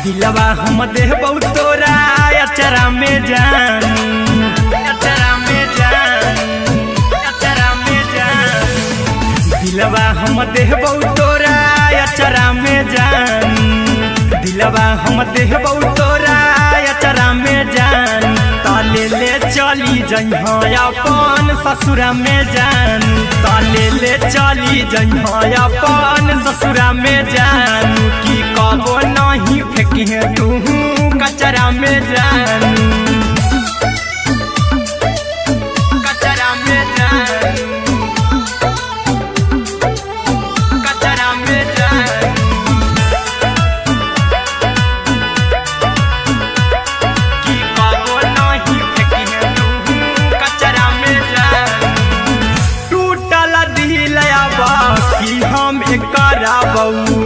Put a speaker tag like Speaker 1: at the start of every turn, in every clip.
Speaker 1: दिलवा हम देबौ तोरा अचरा में जान, अचरा में जान, अचरा में जान। दिलवा हम देबौ तोरा अचरा में जान, दिलवा हम देबौ तोरा अचरा में जान। ताले ले चली जइहा अपन ससुरा में जान, ताले ले चली जइहा अपन ससुरा में जान। की कबो नहीं फेंकिहे तू कचरा में जान, कचरा में जान, कचरा में जान। की कबो नहीं फेंकिहे तू कचरा में जान। टूटल दिलया बाकी हम कराबऊ,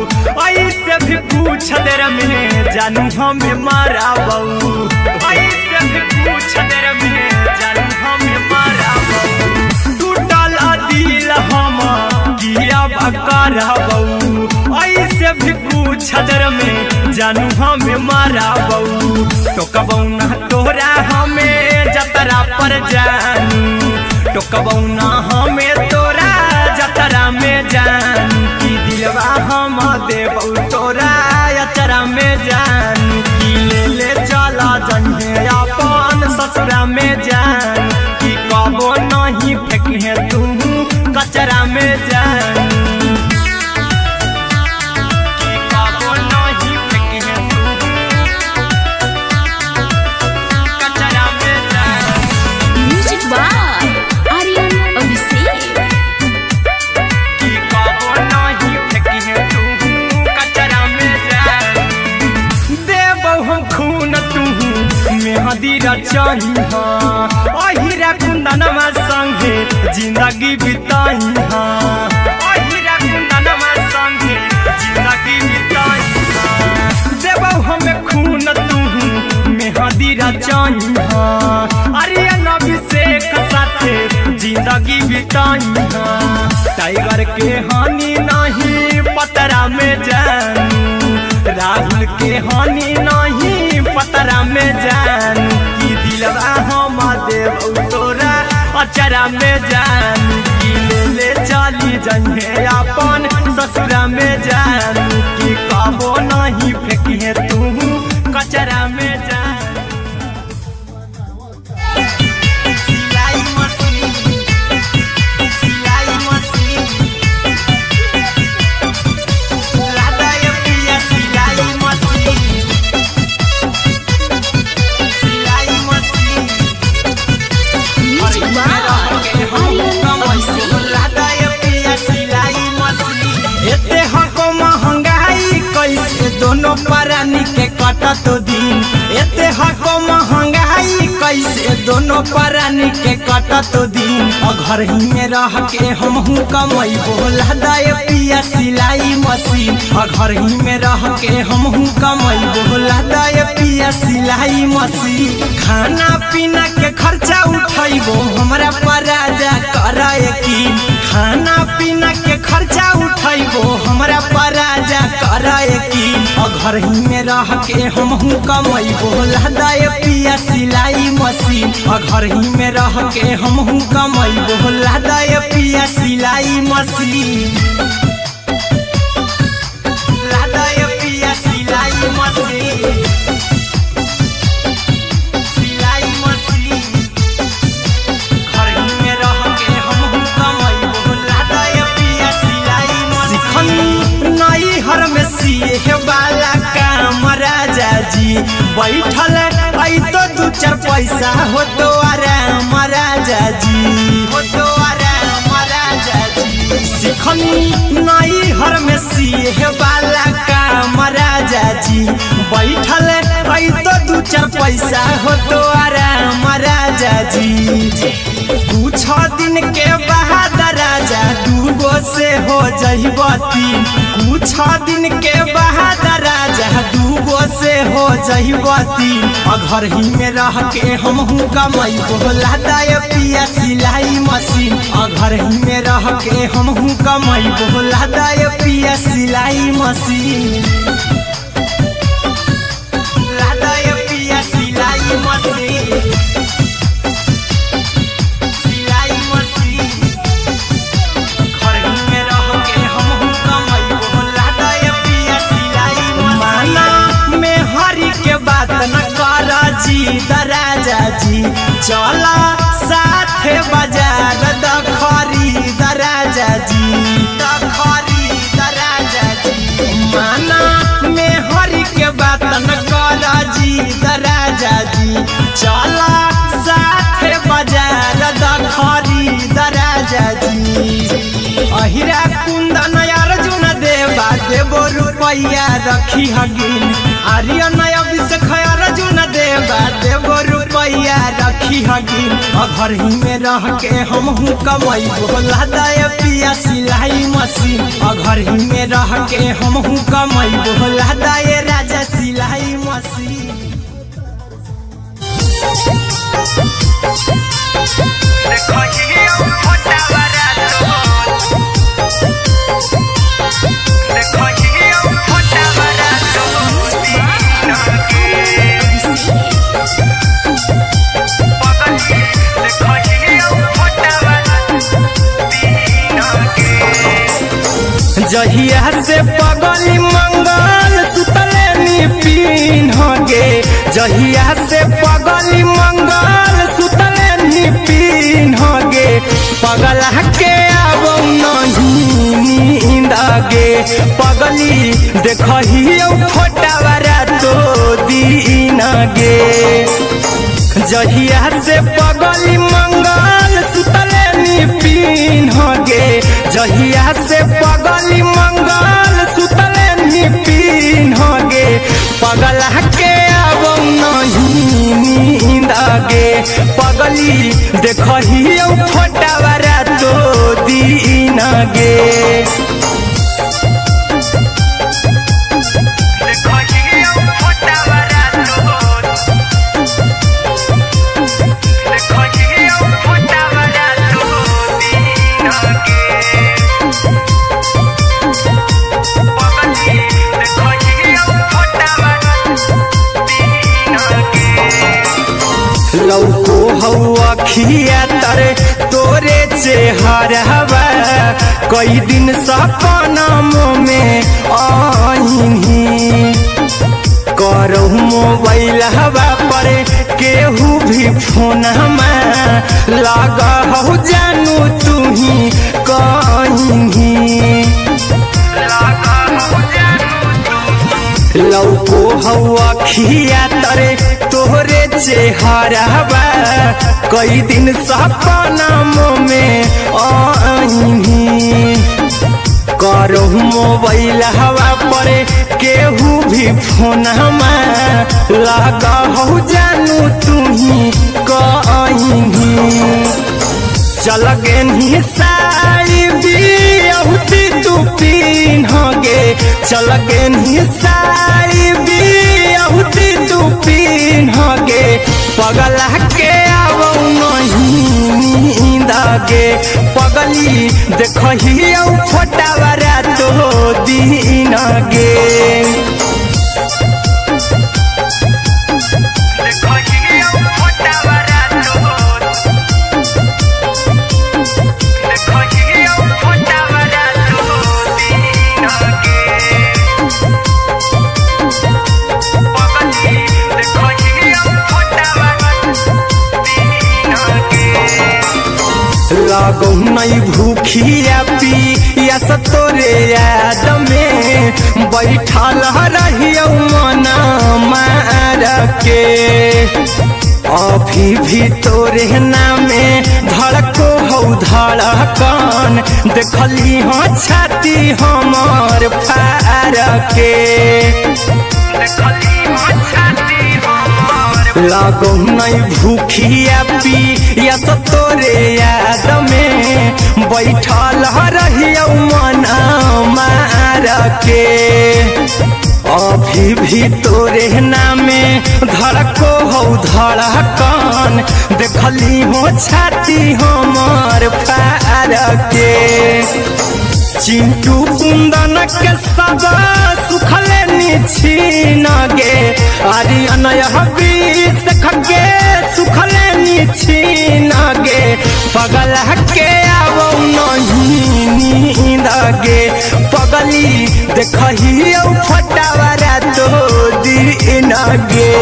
Speaker 1: ऐसे भी पूछ देर में जानू हमें माराबऊ, ऐसे भी पूछ देर में जानू हमें माराबऊ। टूटल दिल हम किया कराबऊ, ऐसे भी पूछ देर में जानू हमें माराबऊ। टोकबऊ ना तोरा हमें जतरा पर जानू, टोकबऊ ना हमें तोरा जतरा में जान। की दिलवा हम देबौ तोरा अचरा में जान। की ले ले चला जइहे अपन ससुरा में जान। की कबो नहीं फेंकिहे तू कचरा में जान, की कबो नहीं फेंकिहे तू कचरा में जान।
Speaker 2: Music by Aryan Abhishek.
Speaker 1: की कबो नहीं फेंकिहे तू कचरा में जान। देबौ हम खून तू मेहदी रचहिहा, अहिरा कुंदनमा संगे जिंदगी बिताइहा, अहिरा कुंदनमा संगे जिंदगी बिताइहा। देबौ हमें खून तू मेहदी रचहिहा, आर्यन अभिषेक साथे जिंदगी बिताइहा। टाइगर के हानि नहीं पतरा में जानू, राहुल के हानि नहीं पतरा में जान। की दिलवा हम देबौ तोरा अचरा में जान। की ले ले चली जइहे अपन ससुरा में जान। की कबो नहीं फेंकिहे तू कचरा में जान। सिलाई मशीन, सिलाई मशीन, लादा ये पिया सिलाई मशीन, सिलाई machine.
Speaker 2: Music by Aryan Abhishek.
Speaker 1: लादा ये पिया सिलाई मशीन। एते हको महंगाई कैसे दोनों परानी के कटत दिन, एते हको महंगाई कैसे दोनों परानी के कटत दिन। और घर ही में रह के हमहू कमैबो लादा ये पिया सिलाई मशीन, और घर ही में रह के हमहू कमैबो लादा ये पिया सिलाई मशीन। खाना पीना के खर्चा उठैबो हमरा पर राजा करा यकीन, खाना पीना के खर्चा उठैबो हमरा पर राजा करा यकीन। और घर ही में रह के हमहू कमैबो लादा ये पिया सिलाई मशीन, और घर ही में रह के हमहू कमैबो लादा ये पिया सिलाई मशीन, लादा ये पिया सिलाई मशीन, सिलाई मशीन। घर ही में रह के हमहू कमैबो लादा ये पिया सिलाई मशीन। सिखनी नई हर में सिए वाला काम राजा जी, बैठल आई तो दू चार पैसा हो तो आराम राजा जी, हो तो आराम राजा जी। सिखनी नई हर में सिए वाला काम राजा जी, बैठल आई तो दू चार पैसा हो तो आराम राजा जी। कुछ दिन के बाद राजा दूगो से हो जइबो तीन, कुछ दिन के बाद राजा दूगो से हो जइबो तीन। और घर ही में रह के हमहू कमैबो लादा ये पिया सिलाई मशीन, और घर ही में रह के हमहू कमैबो लादा ये पिया सिलाई मशीन। चला साथे बाजार द खरीद राजा जी, द खरीद राजा जी। माना में हरि के बात न कर जी द राजा जी। चला साथे बाजार द खरीद राजा जी। अहिरा कुंदन अर्जुन देवा देवो रुपैया रखी हगिन। आर्यन अभिषेक अर्जुन देवा देवो रुपैया रखी हगिन। घर ही में रह के हमहू कमाई बोला दाय पिया सिलाई मशीन। घर ही में रह के हमहू कमाई बोला दाय राजा सिलाई मशीन। जहिया से पगली मंगल सुतले निपिन गे। जहिया से पगली मंगल सुतले निपिन गे। पगला के अब नहीं नींद गे। पगली देखही फोटावारा तो दीन गे। जहिया से पगली मंगल सुतले निपिन गे। जहिया से पगली मंगल सुतले निपिन गे। पगला के अब नहीं नींद गे। पगली देखही फोटावारा तो दीन गे। लौको हवा खिया तरे तोरे चेहरवा। कई दिन सपना में आईनी। करहु मोबाइल हवा पर केहू भी फोन में लगा हो जानू तू ही कहीं। लौको हवा खिया तरे तोहरे चेहरवा। कई दिन सपना में आईनी। करहु मोबाइल हवा पर केहू भी फोन में लगा हो जानू तू ही कहीं। चल गेनी साड़ी बियहुती तू पीन गे। चल गेनी साड़ी बियहुती तू पीन गे। पगला के अब नहीं नींद गे। पगली देखही फोटावारा तो दीन गे। लागो नहीं भूखिया पिया तोरे याद में बैठल रहियो मन मार के। अभी भी तोरे नामे धड़को हो धड़कन। देखली हो छाती हमार फार के। लागो नहीं भूखिया पिया तोरे याद में बैठल रहियो मन मार के। अभी भी तोरे नामे धड़को हो धड़कन। देखली हो छाती हमार फार के। चिंटू कुंदन के सब सुखले निछीन गे। आर्यन अभिषेक के सुखले निछीन गे। पगला के अब नहीं नींद गे। पगली देखही फटावारा तो दीन गे।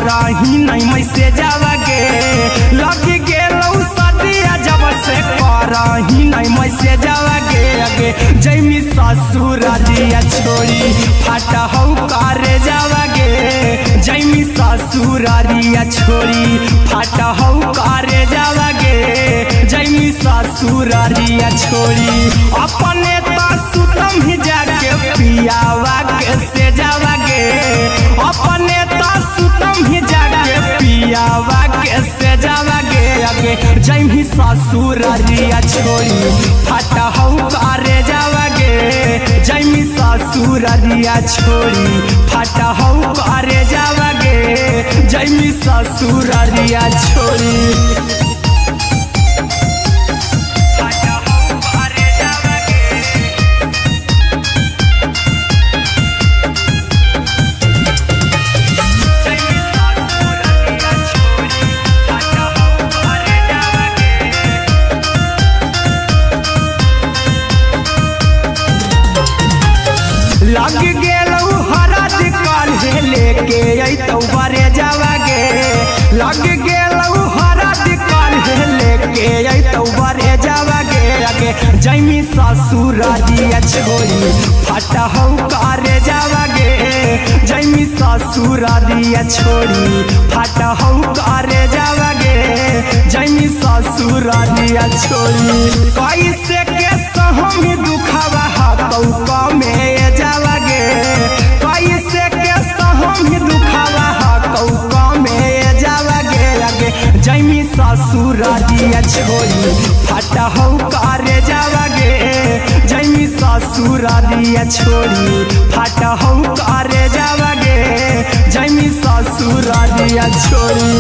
Speaker 1: करही नहीं मैसे जावागे लग गेलौ सदिया जब से करही नहीं मैसे जावागे आगे जैमी ससुरारिया छोड़ी फाटा हौ करे जावागे जैमी ससुरारिया छोड़ी फाटा हौ करे जावागे जैमी ससुरारिया छोड़ी अपने सुतम ही जाके पियावा के से जावागे अपने सुतम ही जाके पियावा के से जावागे आगे जैमी ससुरारिया छोड़ी फाटा हौ करे जावागे जैमी ससुरारिया छोड़ी फाटा हौ करे जावागे जैमी ससुरारिया छोड़ी लग गेलौ हरद काल्हे लेके अइतौ बरे जावागे लग गेलौ हरद काल्हे लेके अइतौ बरे जावागे आगे जैमी ससुरारिया छोड़ी फाटा हौ करे जावागे जैमी ससुरारिया छोड़ी फाटा हौ करे जावागे जैमी ससुरारिया छोड़ी कैसे के सहम दुखावा हाथौ कमे जावागे कैसे के सहम दुखावा हाथौ कमे जावागे आगे जैमी ससुरारिया छोड़ी फाटा हौ करे जावागे जैमी ससुरारिया छोड़ी फाटा हौ करे जावागे जैमी ससुरारिया छोड़ी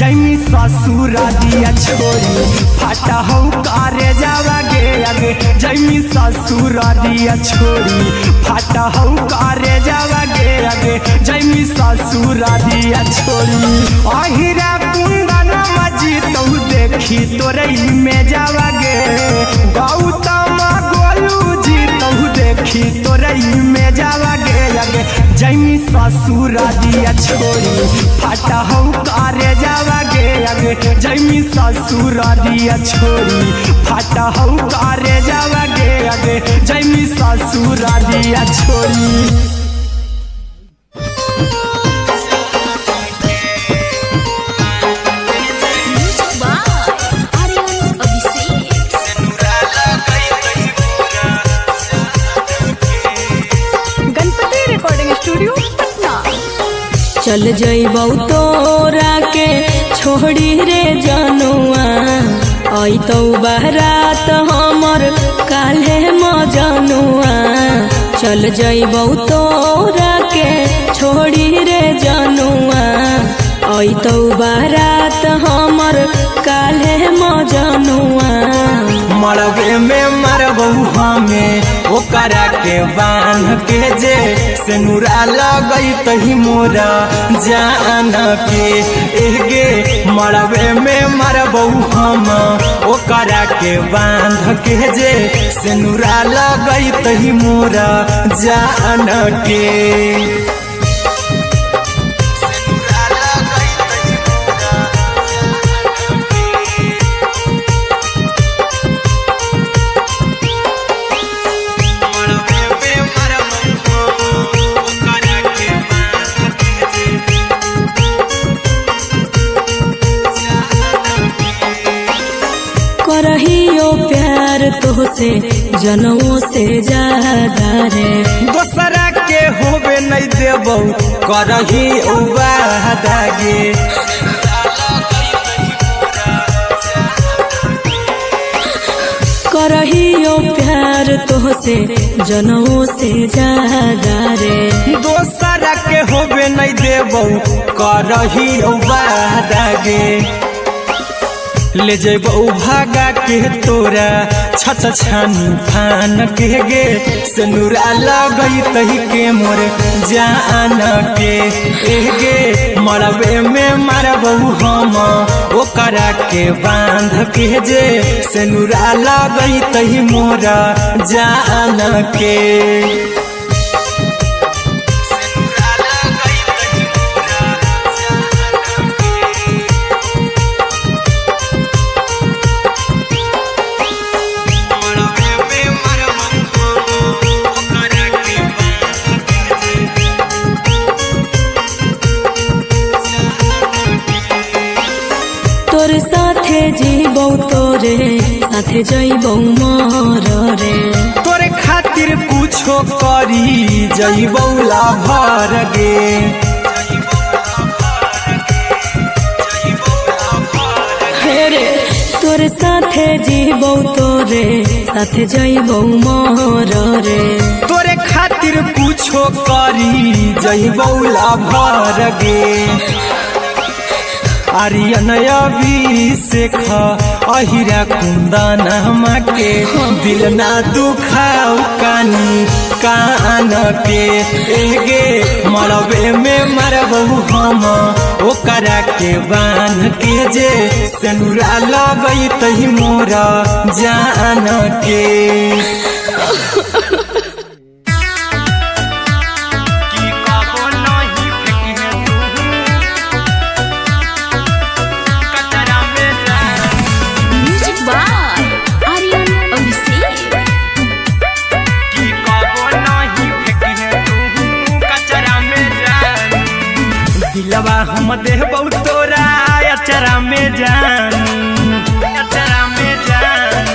Speaker 1: जैमी ससुरारिया छोड़ी फाटा हौ करे जावागे आगे जैमी ससुरारिया छोड़ी फाटा हौ करे जावागे आगे जैमी ससुरारिया छोड़ी अहिरा कुंदन मजीतौ देखी तोरई में जावागे गौतम गोलू जीतौ देखी तोरई में जावागे आगे जैमी ससुरारिया छोड़ी फाटा हौ करे जावागे आगे जैमी ससुरारिया छोड़ी फाटा हौ करे जावागे आगे जैमी ससुरारिया छोड़ी
Speaker 3: चल जइबौ तोरा के छोड़ी रे जनुआ अइतौ बारात हमर काल्हे मजनुआ चल जइबौ तोरा के छोड़ी रे जनुआ अइतौ बारात हमर काल्हे मजनुआ
Speaker 1: मरबे में मरबौ हमें ओकरा के बांध के जे सेनुरा लगई तही मोरा जान के एगे मरबे में मरबौ हम ओकरा के बांध के जे सेनुरा लगई तही मोरा जान के
Speaker 3: करहियो प्यार तोहसे जनों से ज्यादा रे
Speaker 1: दोसरा के होबे नहीं देबौ करही उबादागे
Speaker 3: करहियो प्यार तोहसे जनों से ज्यादा रे
Speaker 1: नहीं देबौ करही बादागे ले जेबौ भागा के तोरा छत छानी फान के गे सिनुरा लगई तही के मोर जान के गे मरबे में मारबौ हम ओकरा के बांध के जे सिनुरा लगई तही मोर जान के
Speaker 3: तोर साथे जीबौ तोरे साथे जइबौ मर रे
Speaker 1: तोरे खातिर कुछो करी जइबौ लाभर गे
Speaker 3: रे तोर साथे जीबौ तोरे साथे जइबौ मर रे
Speaker 1: तोरे खातिर कुछो करी जइबौ लाभर गे आर्यन अभिषेक अहिरा कुंदन के दिल ना दुखाऊ कानी कान के एगे मरबे में मरबौ हम ओकरा के बान के जे सिनुरा लगई तही मोरा जान के दिलवा हम देबौ तोरा अचरा में जान अचरा में जान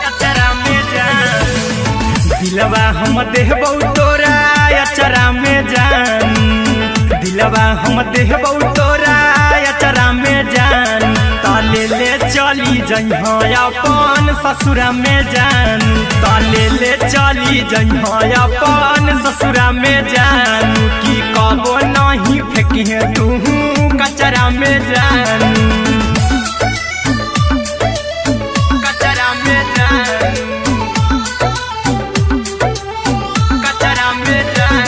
Speaker 1: अचरा में जान दिलवा हम देबौ तोरा अचरा में जान दिलवा हम देबौ तोरा अचरा में जान ताले ले चली जइहा अपन ससुरा में जान ताले ले चली जइहा अपन ससुरा में जान की कबो नहीं फेंकिहे तू कचरा में जान कचरा में जान कचरा में जान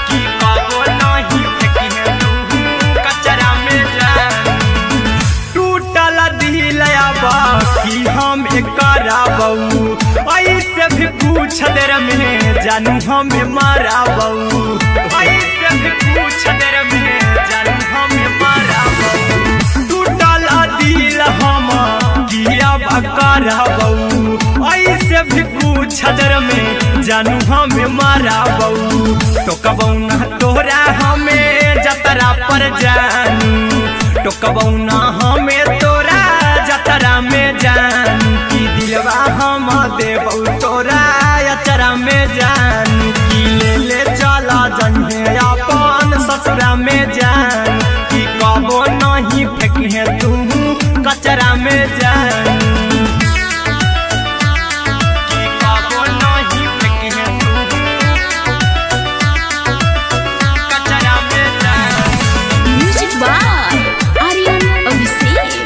Speaker 1: की कबो नहीं फेंकिहे तू कचरा में जान टूटल दिल कि हम कराबौ ऐसे भी पूछ देर में जानू हमें माराबौ ऐसे भी पूछ देर में जानू हमें माराबौ टूटल दिल हम किया कराबौ ऐसे भी पूछ देर में जानू हमें माराबौ टोकबौ ना तोरा हमें जतरा पर जानू टोकबौ ना हमें तोरा जतरा में जानू की दिलवा हम देबौ तोरा अचरा में जानू की ले ले चला जइहे अपन ससुरा में जान की कबो नहीं फेंकिहे तू कचरा में जानू की कबो नहीं फेंकिहे तू कचरा में जान
Speaker 2: म्यूजिक बाय आर्यन अभिषेक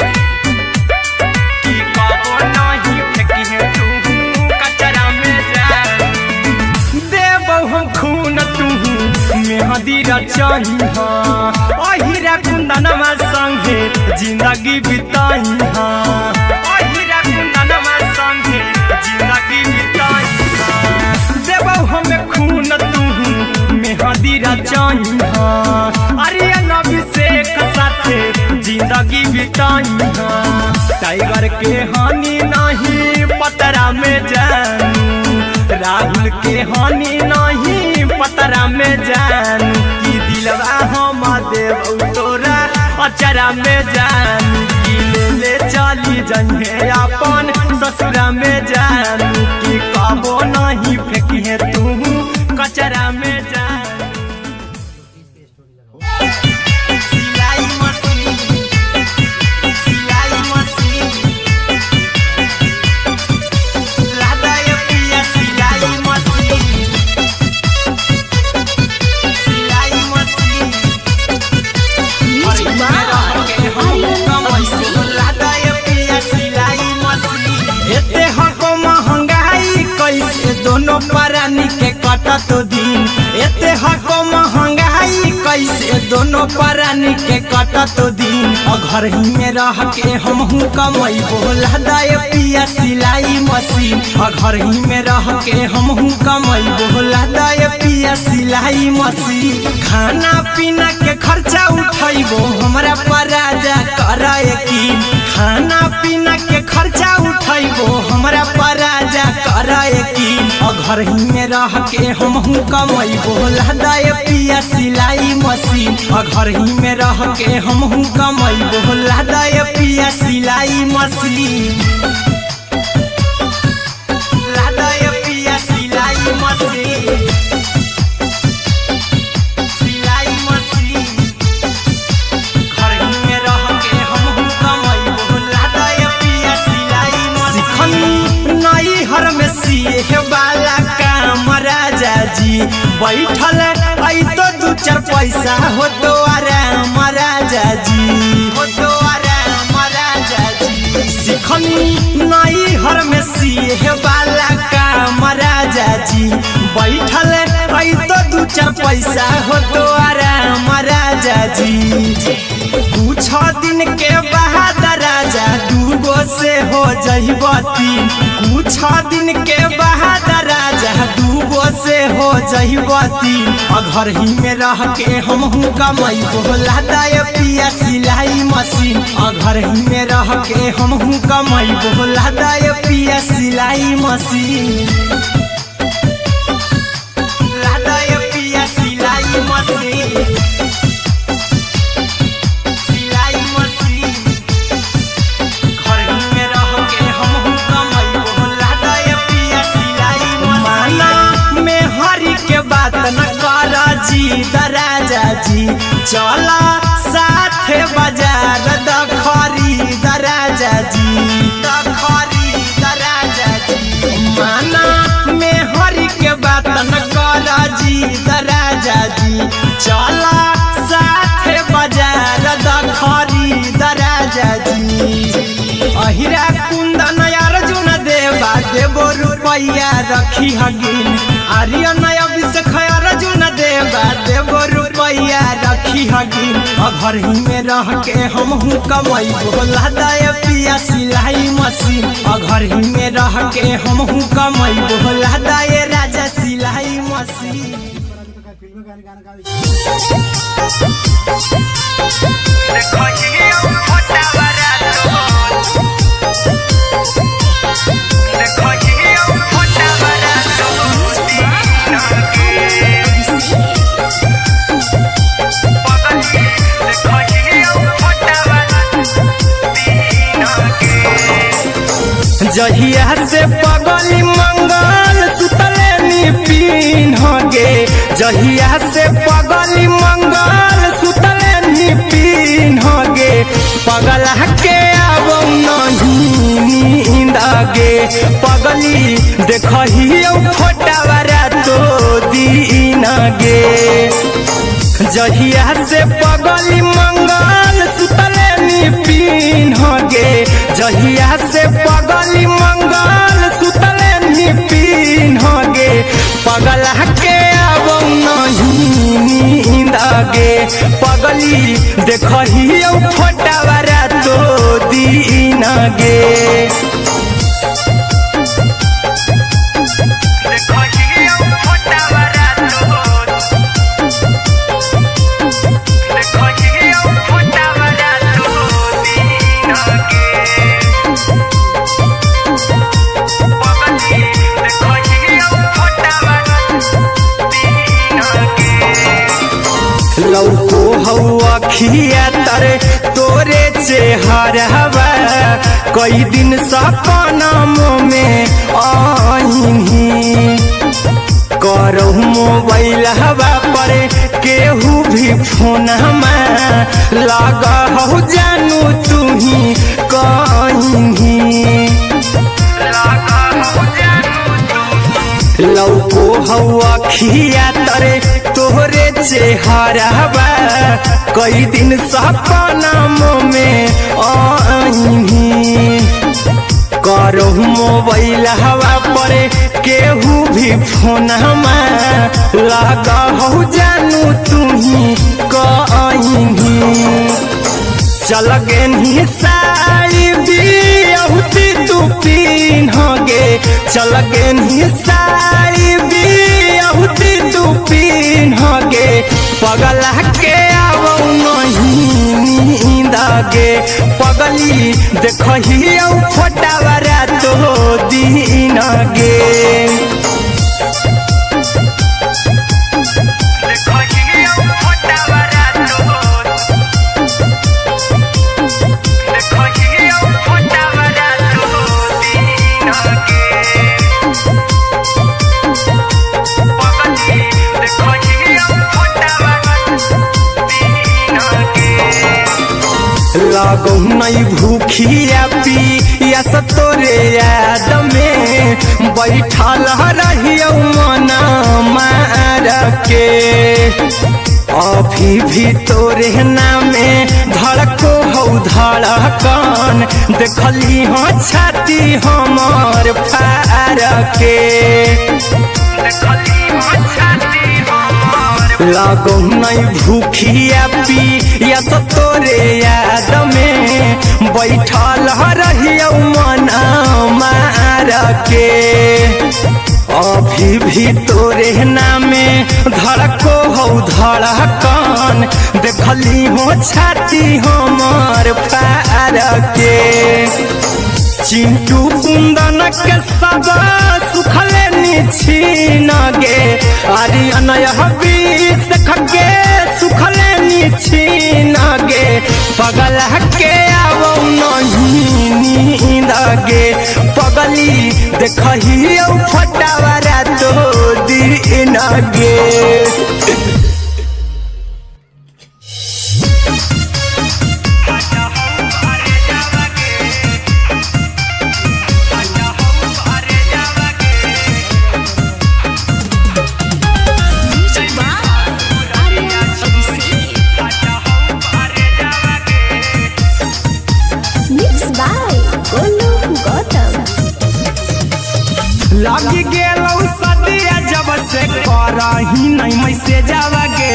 Speaker 1: मेहदीरा चाहिहा अहिरा कुंदनमा संगे जिंदगी बिताइहा अहिरा कुंदनमा संगे जिंदगी बिताइहा देबौ हमें खून तू मेहदीरा चाहिहा आर्यन अभिषेक साथे जिंदगी बिताइहा टाइगर के हानि नहीं पतरा में जानू राहुल के हानि नहीं पतरा में जानू की दिलवा हम देबौ तोरा अचरा में जानू की ले ले चली जइहे अपन ससुरा में जानू की कबो नहीं फेंकिहे तू कचरा में जानू कटतो दिन एते हको महंगाई कैसे दोनों प्राणी के कटतो दिन घर ही में रह के हमहू कमाई बोला दाए पिया सिलाई मशीन घर ही में रह के हमहू कमाई बोला दाए पिया सिलाई मशीन खाना पीना के खर्चा उठाइबो हमरा पर राजा करा यकीन खाना पीना के खर्चा उठाइबो हमरा पर राजा करा यकीन घर ही में रह के हमहू कमाई बोला दाए पिया सिलाई मशीन घर ही में रह के हमहू कमाई बोला दाए पिया सिलाई मशीन लादाए पिया सिलाई मशीन सिलाई मशीन घर ही में रह के हमहू कमाई बोला दाए पिया सिलाई मशीन नई हर में सिए वाला काम राजा जी बैठल आई तो दू चार पैसा हो तो आराम राजा जी हो तो आराम राजा जी सिखनी नई हर में सिए वाला काम राजा जी बैठल आई तो दू चार पैसा हो तो आराम राजा जी कुछ दिन के बाद राजा दूगो से हो जहिबती कुछ दिन के बाद राजा दूगो से हो जहिबती घर ही में रह के हमहू कमाई बोला दाए पिया सिलाई मशीन घर ही में रह के हमहू कमाई बोला दाए पिया सिलाई मशीन लादाए पिया सिलाई मशीन सिलाई मशीन घर ही में रह के हमहू कमाई बोला दाए पिया सिलाई मशीन में हरी के बात न करा जी दराजा जी चला साथे बाजार दखरी दराजा जी दखरी दराजा जी माना में हरी के बात न करा जी दराजा जी चला साथे बाजार दखरी दराजा जी अहिरा कुंदन अर्जुन देवा देवो रुपैया रखी हगिन आर्यन अभिषेक अर्जुन देवा देवो रुपैया रखी हगिन घर ही में रह के हमहू कमाई बोला दाए पिया सिलाई मशीन घर ही में रह के हमहू कमाई बोला दाए राजा सिलाई मशीन जहिया से पगली मंगल सुतले पीन गे जहिया से पगली मंगल सुतले पीन गे पगला के अब नहीं नींद गे पगली देखही फोटावारा तो दीन गे जहिया से पगली मंगल सुतले पीन गे जहिया से पगली मंगल सुतले पीन गे पगला के अब नहीं नींद गे पगली देखही फोटावारा तो दीन गे लौको हवा खिया तरे तोरे चेहरवा कई दिन सपना में आईनी करो मोबाइल हवा पर केहू भी फोन में लगा हो जानू तू ही कहीं लौको हवा खिया तरे तोहरे चेहरवा कई दिन सपना में आईनी करो मोबाइल हवा करे केहू भी फोन लगा हो जानू तुही कहीं चल गे साड़ी बियहुती तू पिन्हगे चल गे साड़ी बियहुती तू पिन्हगे पगला के आवौ नहीं नींदगे पगली देखही फोटावरा तो दिन गे लागो नहीं भूखिया पिया तोरे याद में बैठल रहियो मन मार के अभी भी तोरे नामे धड़को हो धड़कन देखली हो छाती हमर फार के लागो नहीं भूखिया पिया तोरे याद में बैठल रहियो मन मार के अभी भी तोरे नामे धड़को हो धड़कन देखली हो छाती हमर फार के चिंटू कुंदन के सब सुखले निछीन गे आर्यन हबीस खगे सुखले निछीन गे पगला के आवौ नहीं नींद गे पगली देखही फटावरा तो दिन गे लगी गेलौ सदिया जब से करही नहीं मैसे जावगे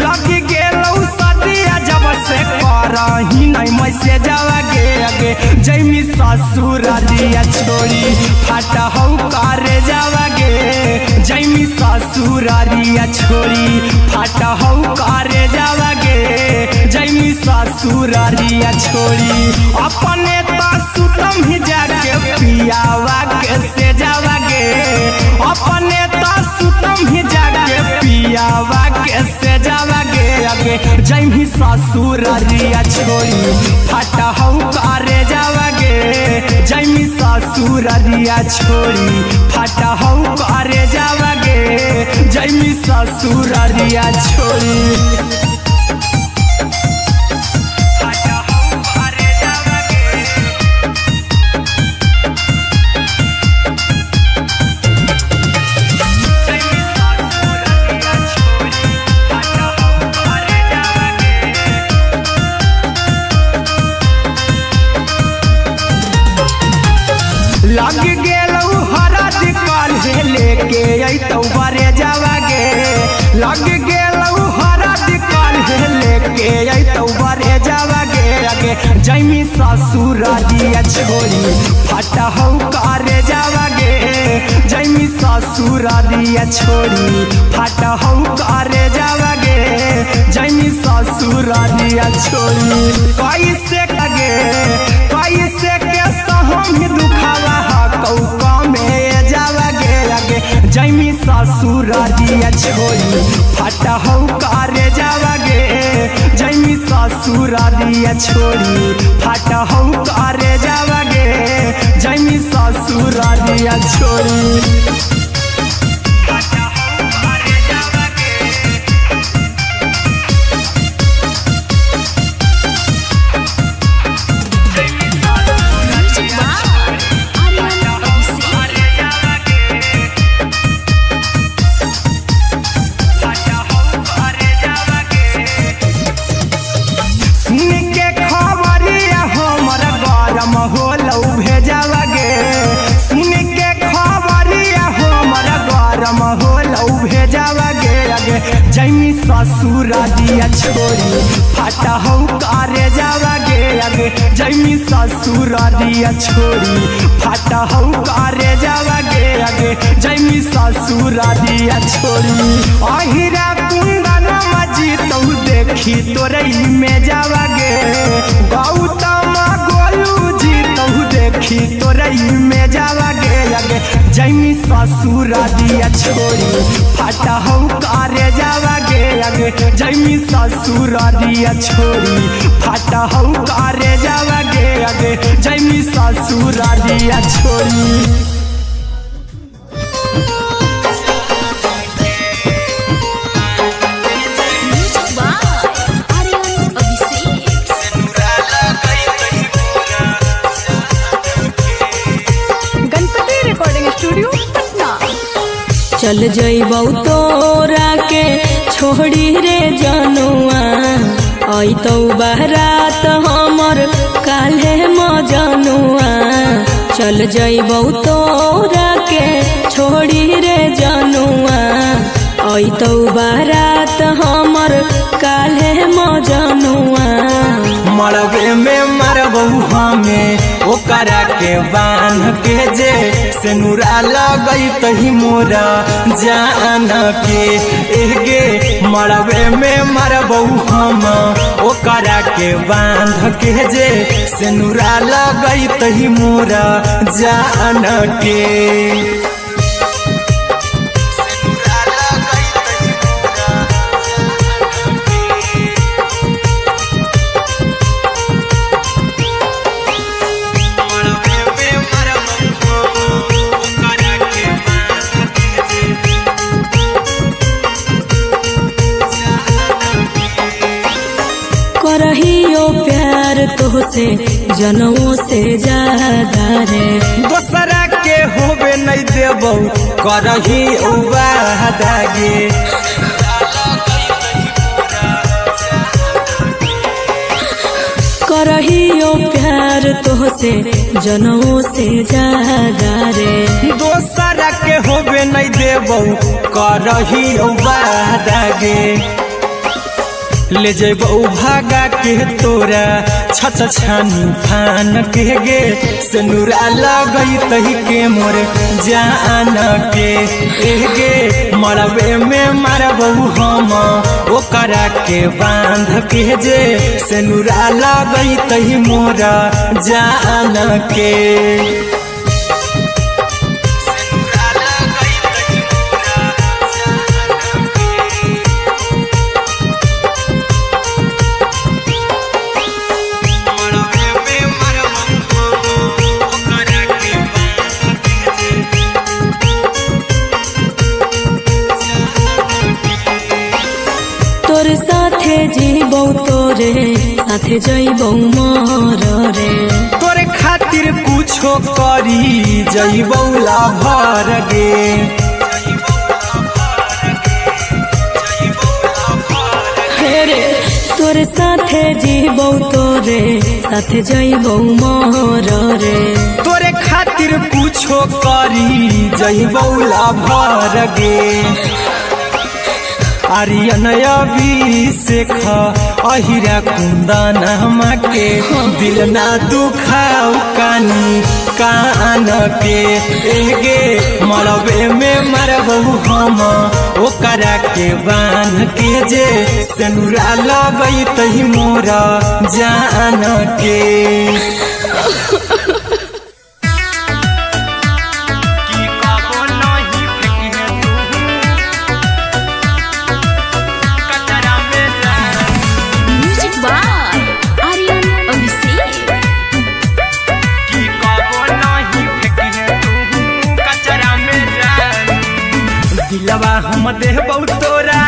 Speaker 1: लगी गेलौ सदिया जब से करही नहीं मैसे जावगे अगे जैमी ससुर दिया छोड़ी फाटा हो करे जावगे जैमी ससुर दिया छोड़ी फाटा हो करे जावगे जैमी ससुर दिया छोड़ी अपने तो सुतम ही जाके पियावा के से जावगे अपने तो सुतम ही जाके पियावा के से जावगे अगे जैमी ससुर दिया छोड़ी फाटा हो करे जावगे जैमी ससुर दिया छोड़ी फाटा हो करे जावगे जैमी ससुर दिया छोड़ी लग गेलौ हरा दिकाल लेके अइतौ बरे जावगे लग गेलौ हरा दिकाल लेके अइतौ बरे जावगे अगे जैमी ससुर दिया छोड़ी फाटा हो करे जावगे जैमी ससुर दिया छोड़ी फाटा हो करे जावगे जैमी ससुर दिया छोड़ी कैसे कगे कैसे के सहम दुखावा कौका में जावगे अगे जैमी ससुर दिया छोड़ी फाटा हो करे जावगे जैमी ससुर दिया छोड़ी फाटा हो करे जावगे जैमी ससुर दिया छोड़ी होलौ भेजावगे सुन के खबर जैमी ससुर दिया छोड़ी फाटा हो करे जावा गे आगे जैमी ससुर दिया छोड़ी फाटा हो करे जावा गे आगे जैमी ससुर दिया छोड़ी अहिरा कुंदन मजी तो देखी तोरई में जावा गे गौतम गोलू जी तो देखी तोरई में जावा गे आगे जैमी ससुर दिया छोड़ी फाटा हो करे जावा गे आगे जैमी ससुर दिया छोड़ी फाटा हो करे जावा गे आगे जैमी ससुर दिया छोड़ी
Speaker 3: चल जइबौ तोरा के छोड़ी रे जनुआ आई तो बारात हमर काल्हे मजनुआ चल जइबौ तोरा के छोड़ी रे जनुआ आई तो बारात हमर काल्हे मजनुआ
Speaker 1: मरबे में मरबू हमें ओकरा के बांध के जे सेनुरा लगई तही मोरा जान के एगे मरबे में मरबू हम ओकरा के बांध के जे सेनुरा लगई तही मोरा जान के
Speaker 3: करहियो प्यार तोहसे जनमों से ज्यादा रे
Speaker 1: दोसरा के होबे नहीं देबौ करही वादा गे
Speaker 3: करहियो प्यार तोहसे जनमों से ज्यादा रे
Speaker 1: दोसरा के होबे नहीं देबौ करही वादा गे ले जेबौ भागा के तोरा छछ छानी फान के गे सेनुरा लगई तही के मोर जान के एगे मरबे में मरबौ हम ओकरा के बांध के जे सेनुरा लगई तही मोरा जान के
Speaker 3: तोरे साथे जीबौ तोरे साथे जइबौ मोर रे
Speaker 1: तोरे खातिर कुछो करी जइबौ लाभर गे
Speaker 3: रे तोरे साथे जीबौ तोरे साथे जइबौ मोर रे
Speaker 1: तोरे खातिर कुछो करी जइबौ लाभर गे आर्यन अभिषेक अहिरा कुंदन के दिल ना दुखाऊ कानी कान के एगे मरबे में मरबू हम ओकरा के बांध के जे सेनुरा लगई तही मोरा जान के दिलवा हम देबौ तोरा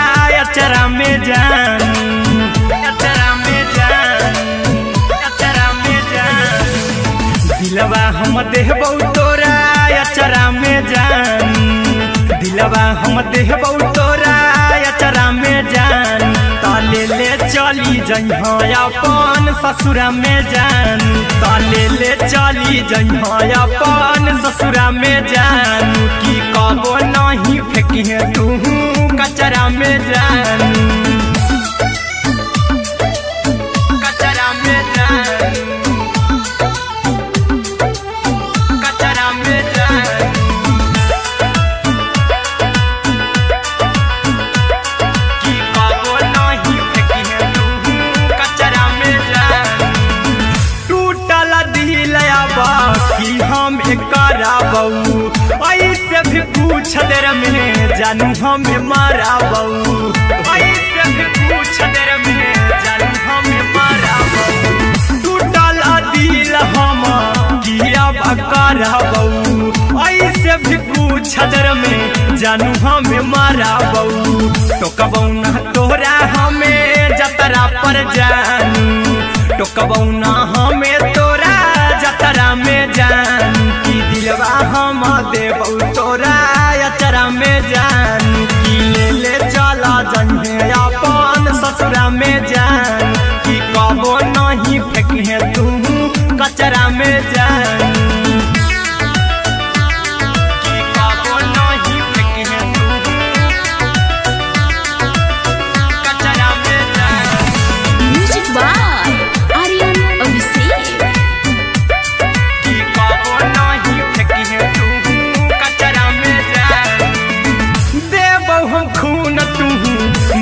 Speaker 1: अचरा में जान अचरा में जान अचरा में जान दिलवा हम देबौ तोरा अचरा में जान दिलवा हम देबौ तोरा अचरा में जान ताले ले चली जइहो अपन ससुरा में जान ताले ले चली जइहो अपन ससुरा में जान की कबो नहीं फेंकी तू कचरा कचरा में जानू, कचरा में जानू, कचरा में जानू। कि कबो नहीं फेंकी तू कचरा में जानू। टूटल दिल कि हम कराबू, ऐसे भी पूछ देर में जानू हमें माराबू, ऐसे भी पूछ देर में जानू हमें माराबू। टूटल दिल हम किया कराबू, ऐसे भी पूछ देर में जानू हमें माराबू। तो कबू ना तोरा हमें जतरा पर जानू, तो कबू ना हमें तोरा जतरा में जानू। कि दिलवा हम देबू तोरा अचरा में जानू। कि ले चला जन्हे अपन ससुरा में जानू। कि कबो नहीं फेंके तू कचरा में जानू। कि कबो नहीं फेंके तू कचरा में जानू।
Speaker 2: Music by Aryan Abhishek.
Speaker 1: कि कबो नहीं फेंकी तू कचरा में जानू। देबो हम खून तू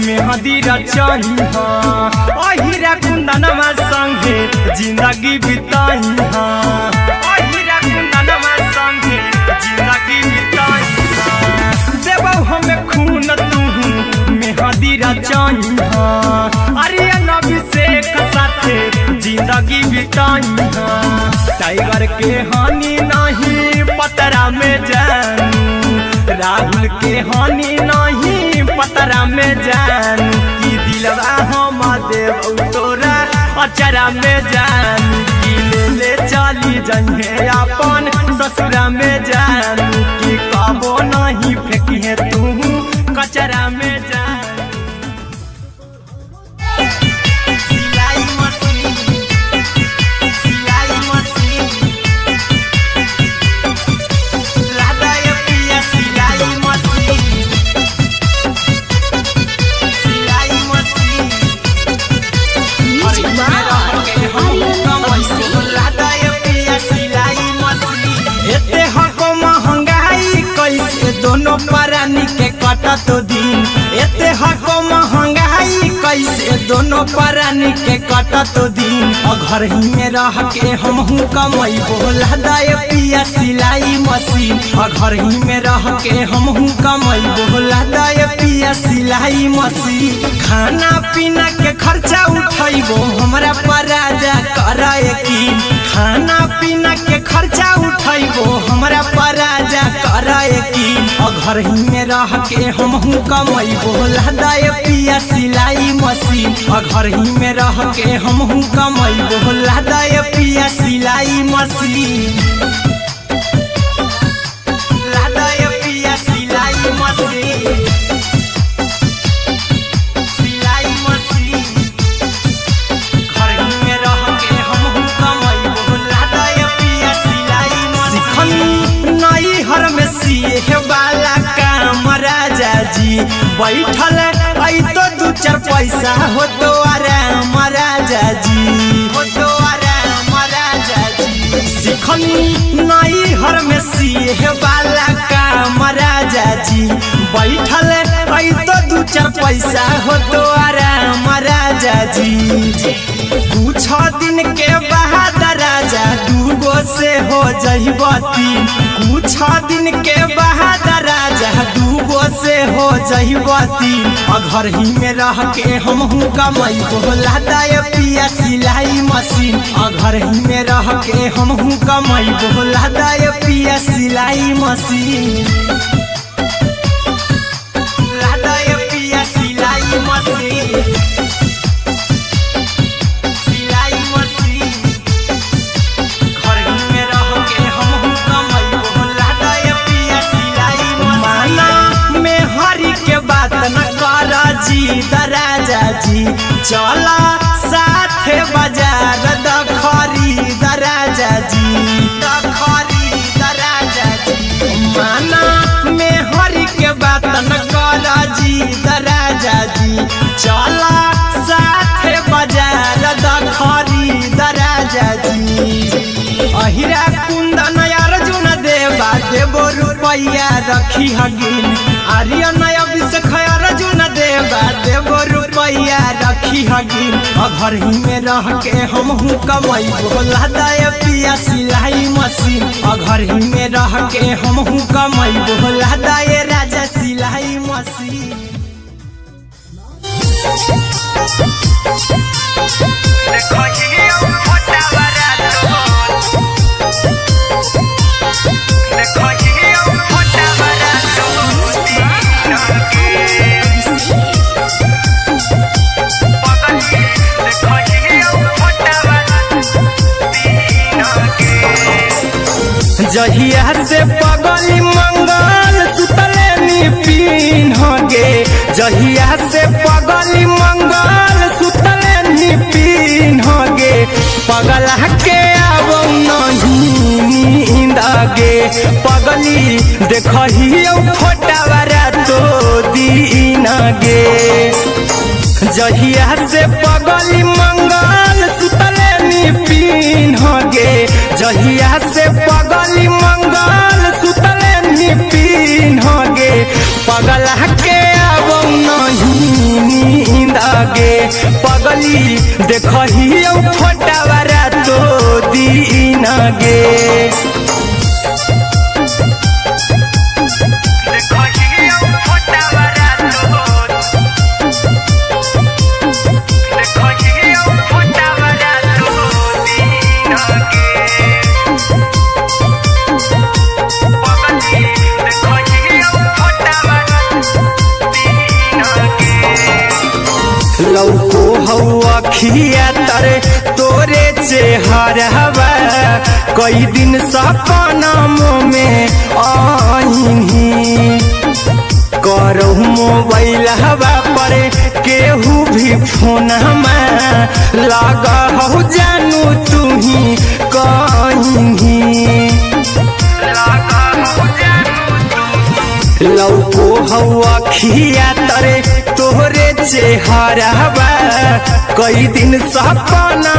Speaker 1: मेहंदी रचही हाँ, अहिरा कुंदनमा संगे जिंदगी बिताई हाँ, अहिरा कुंदनमा संगे जिंदगी बिताई हाँ। देबो हम खून तू मेहंदी रचही हाँ, आर्यन अभिषेक साथे जिंदगी बिताई हाँ। टाइगर के हानि नहीं पतरा में जानू, राहुल के हानि नहीं पतरा में जानू। कि दिलवा हम देबू तोरा अचरा में जानू। कि ले चली जन्हे अपन ससुरा में जानू। कि कबो नहीं फेंकी तू कचरा में जानू। सिलाई मशीन, सिलाई मशीन, लादा ये पिया सिलाई मशीन, सिलाई machine.
Speaker 2: Music by Aryan Abhishek.
Speaker 1: लादा ये पिया सिलाई मशीन। एते हको महंगाई कैसे दोनों परानी के कटत दिन। एते हको महंगाई कैसे दोनों परानी के कटत दिन। घर ही में रह के हमहू कमैबो लादा ये पिया सिलाई मशीन। घर ही में रह के हमहू कमैबो लादा ये पिया सिलाई मशीन। खाना पीना के खर्चा उठैबो हमरा पर राजा करे यकीन। खाना पीना के खर्चा उठैबो हमरा पर राजा करे यकीन। घर ही में रह के हमहू कमैबो लादा ये पिया सिलाई मशीन। घर ही में रह के हमहू कमैबो लादा ये पिया सिलाई मशीन। लादा ये पिया सिलाई मशीन, सिलाई मशीन। घर ही में रह के हमहू कमैबो लादा ये पिया सिलाई मशीन। सिखनी नई हर में सीहे वाला काम राजा जी बैठल आई तो दू चार पैसा हो तो आराम राजा जी, हो तो आराम राजा जी। सिखनी नई हर में सीहे वाला काम राजा जी बैठल आई तो दू चार पैसा हो तो आराम राजा जी। कुछ दिन के बाद राजा दूगो से हो जइबो तीन। कुछ दिन के बाद राजा दूगो से हो जइबो तीन। घर ही में रह के हमहू कमैबो लादा ये पिया सिलाई मशीन। घर ही में रह के हमहू कमैबो लादा ये पिया सिलाई मशीन। लादा ये पिया सिलाई मशीन, सिलाई मशीन। घर ही में रह के हमहू कमैबो लादा ये पिया सिलाई मशीन। माना में हरी के बात न कर जी दराजा जी। चला साथे बाजार दखरी दराजा जी, दखरी दराजा जी। माना में हरी के बात न कर जी दराजा अहिरा कुंदन अर्जुन देवा देवो रुपैया रखी हगिन आर्यन अभिषेक अर्जुन देवा देवो रुपैया रखी हगिन घर ही में रह के हमहू कमाई बोला दाय पिया सिलाई मशीन घर ही में रह के हमहू कमाई बोला दाय राजा सिलाई मशीन जहिया से पगली मंगल सुतले निपिन गे जहिया से पगली मंगल सुतले निपिन गे पगला के अब नहीं नींद गे पगली देखही फोटावारा तो दीन गे जहिया से पगली मंगल सुतले निपिन गे जहिया से पगली मंगल सुतले निपिन गे पगला के अब नहीं नींद गे पगली देखही फोटावारा तो दीन गे लौको हवा खिया तरे तोरे चेहरवा कई दिन सपना में आईनी करो मोबाइल हवा पर केहू भी फोन में लगा हो जानू तू ही कहीं लौको हवा खिया तरे तोहरे चेहरवा कई दिन सपना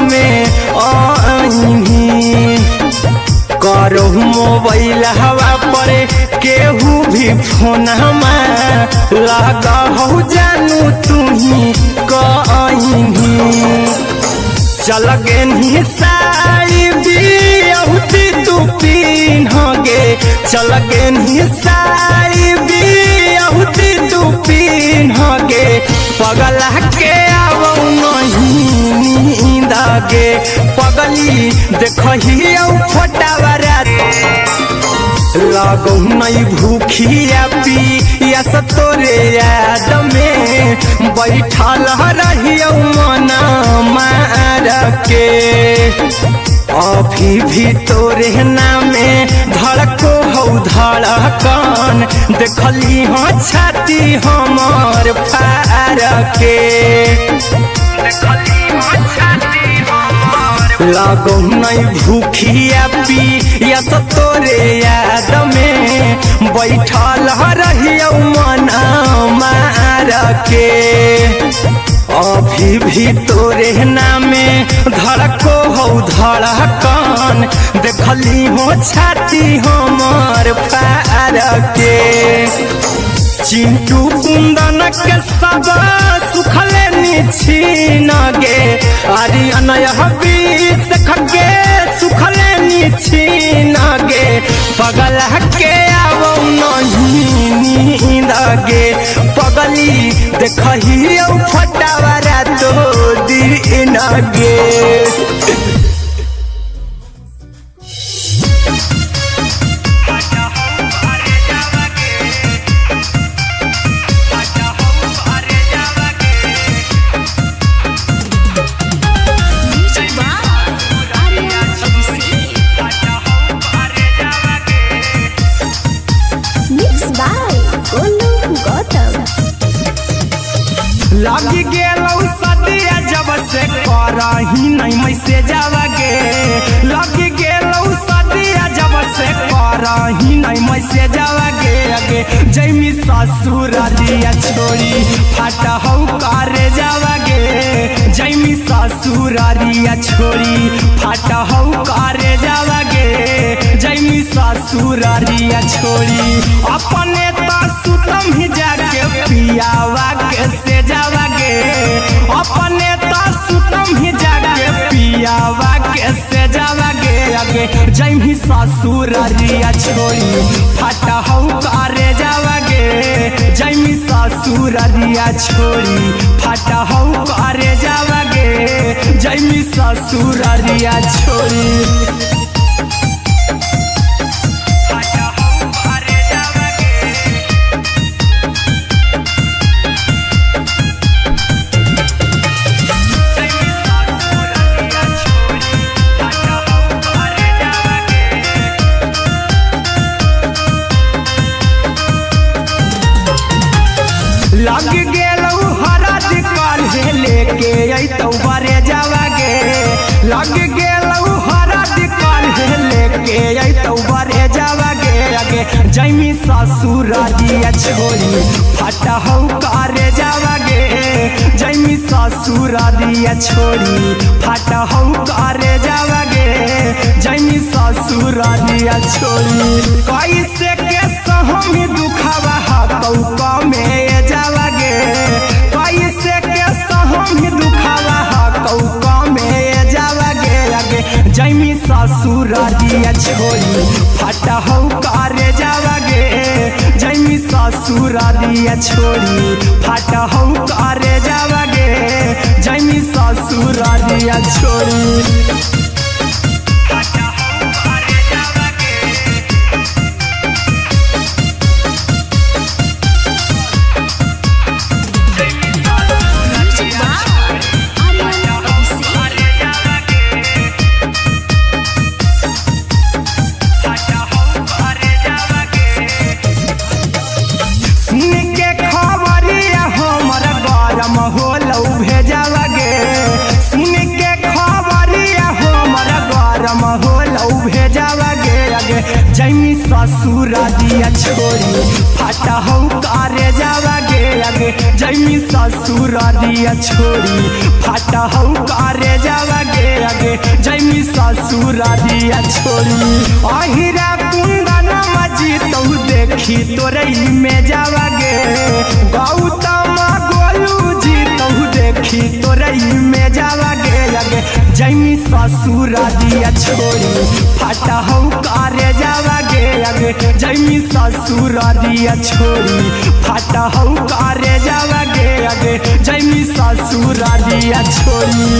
Speaker 1: में आईनी करो मोबाइल हवा पर केहू भी फोन में लगा हो जानू तू ही कहीं चल गे साड़ी बियहुती तू पीन गे चल गे साड़ी बियहुती तू पीन गे पगला के अब नहीं नींद गे पगली देखही फोटावारा लगौ नहीं भूखिया पिया तोरे याद में बैठल रहियो मन मार के अभी भी तोरे नामे धड़को हौ धड़कन देखली हाँ छाती हमर फार के लगौ नहीं भूखिया पिया तोरे याद में बैठल रहियो मन मार के अभी भी तोरे नामे धड़को हौ धड़कन देखली हो छाती हमर फार के चिंटू कुंदन के सब सुखले निछीन गे आर्यन अभिषेक के सुखले निछीन गे पगला के अब नहीं नींद गे पगली देखही फोटावारा तो दीन गे लगी गेलौ सदिया जब से करही नहीं मैसेजवा गे लगी गेलौ सदिया जब से करही नहीं मैसेजवा गे जैमी ससुरारिया छोड़ी फाटा हौ करे जावागे जैमी ससुरारिया छोड़ी फाटा हौ करे जावागे जैमी ससुरारिया छोड़ी अपने तो सुतम ही जाके पियावा के से जावागे अपने तो सुतम ही जाके पियावा के से जावागे आगे जैमी ससुरारिया छोड़ी फाटा हौ करे जावागे जैमी ससुरारिया छोड़ी फाटा हौ करे जावागे जैमी ससुरारिया छोड़ी लग गेलौ हरद काल्हे लेके अइतौ बरे जावागे लग गेलौ हरद काल्हे लेके अइतौ बरे जावागे आगे जैमी ससुरारिया छोड़ी फाटा हौ करे जावागे जैमी ससुरारिया छोड़ी फाटा हौ करे जावागे जैमी ससुरारिया छोड़ी कैसे के सहम दुखावा हकौ में जावागे कैसे के सहम दुखावा हकौ में जावागे आगे जैमी ससुरारिया छोड़ी फाटा हौ करे जावागे जैमी ससुरारिया छोड़ी फाटा हौ करे जावागे जैमी ससुरारिया छोड़ी जैमी ससुरारिया छोड़ी फाटा हौ करे जावागे आगे जैमी ससुरारिया छोड़ी फाटा हौ करे जावागे आगे जैमी ससुरारिया छोड़ी अहिरा कुंदन मजी तो देखी तोरई में जावागे गौतम गोलू जी तो देखी तोरई में जावागे आगे जैमी ससुरारिया छोड़ी फाटा हौ करे जावागे आगे जैमी ससुरारिया छोड़ी फाटा हौ करे जावागे आगे जैमी ससुरारिया छोड़ी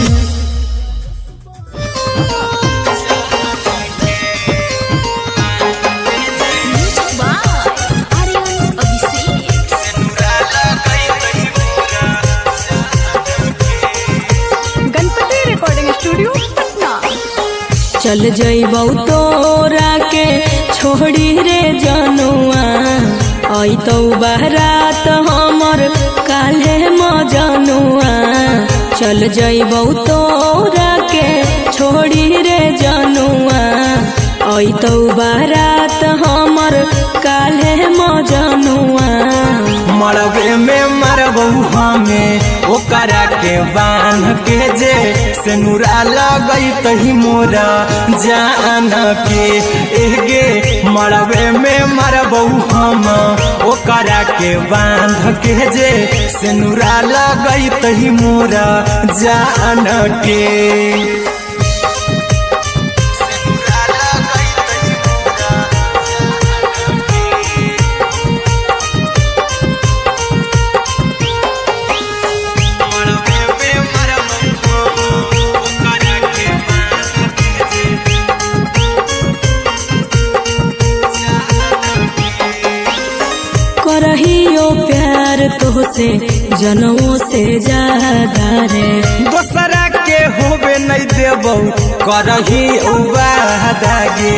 Speaker 3: चल जइबौ तोरा के छोड़ी रे जनुआ अइतौ बारात हमर काल्हे मजनुआ चल जइबौ तोरा के छोड़ी रे जनुआ अइतौ बारात हमर काल्हे मजनुआ
Speaker 1: मरबे में मरबौ हमें ओकरा के बांध के जे सेनुरा लगई तही मोरा जान के एगे मरबे में मरबौ हम ओकरा के बांध के जे सेनुरा लगई तही मोरा जान के
Speaker 3: करहियो प्यार तोहसे जनों से ज्यादा रे
Speaker 1: दोसरा के होबे नहीं देबौ करही वादागे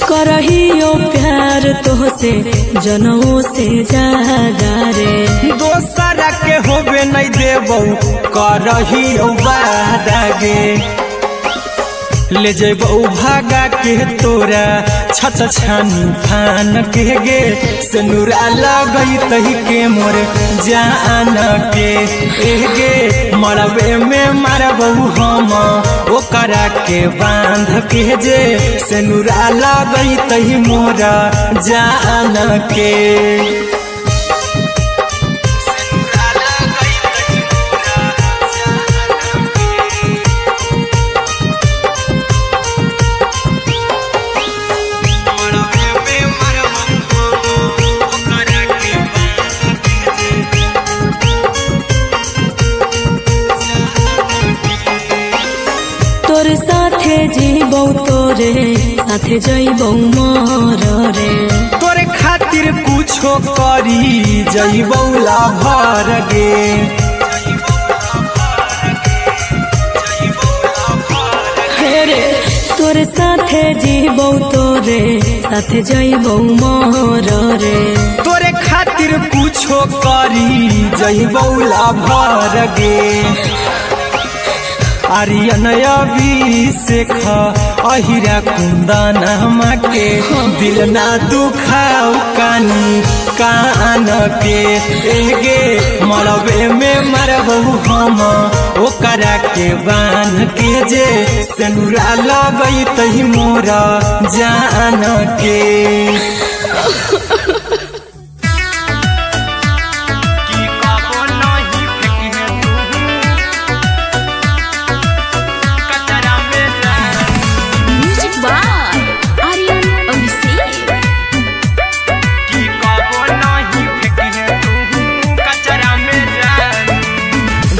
Speaker 3: करहियो प्यार तोहसे जनों से ज्यादा रे
Speaker 1: दोसरा के होबे नहीं देबौ करही वादागे ले जेबौ भागा के तोरा छत छानी फान के गे सेनुरा लगई तही के मोर जान के गे मरबे में मारबौ हम ओकरा के बांध के जे सेनुरा लगई तही मोरा जान के
Speaker 3: तोर साथे जीबौ तोरे साथे जइबौ मोर रे
Speaker 1: तोरे खातिर कुछो करी जइबौ लाभर गे
Speaker 3: रे तोर साथे जीबौ तोरे साथे जइबौ मोर रे
Speaker 1: तोरे खातिर कुछो करी जइबौ लाभर गे आर्यन अभिषेक अहिरा कुंदन के दिल ना दुखाऊ कानी कान के गे मरबे में मरबौ हम ओकरा के बांध के जे सेनुरा लगई तही मोरा जान के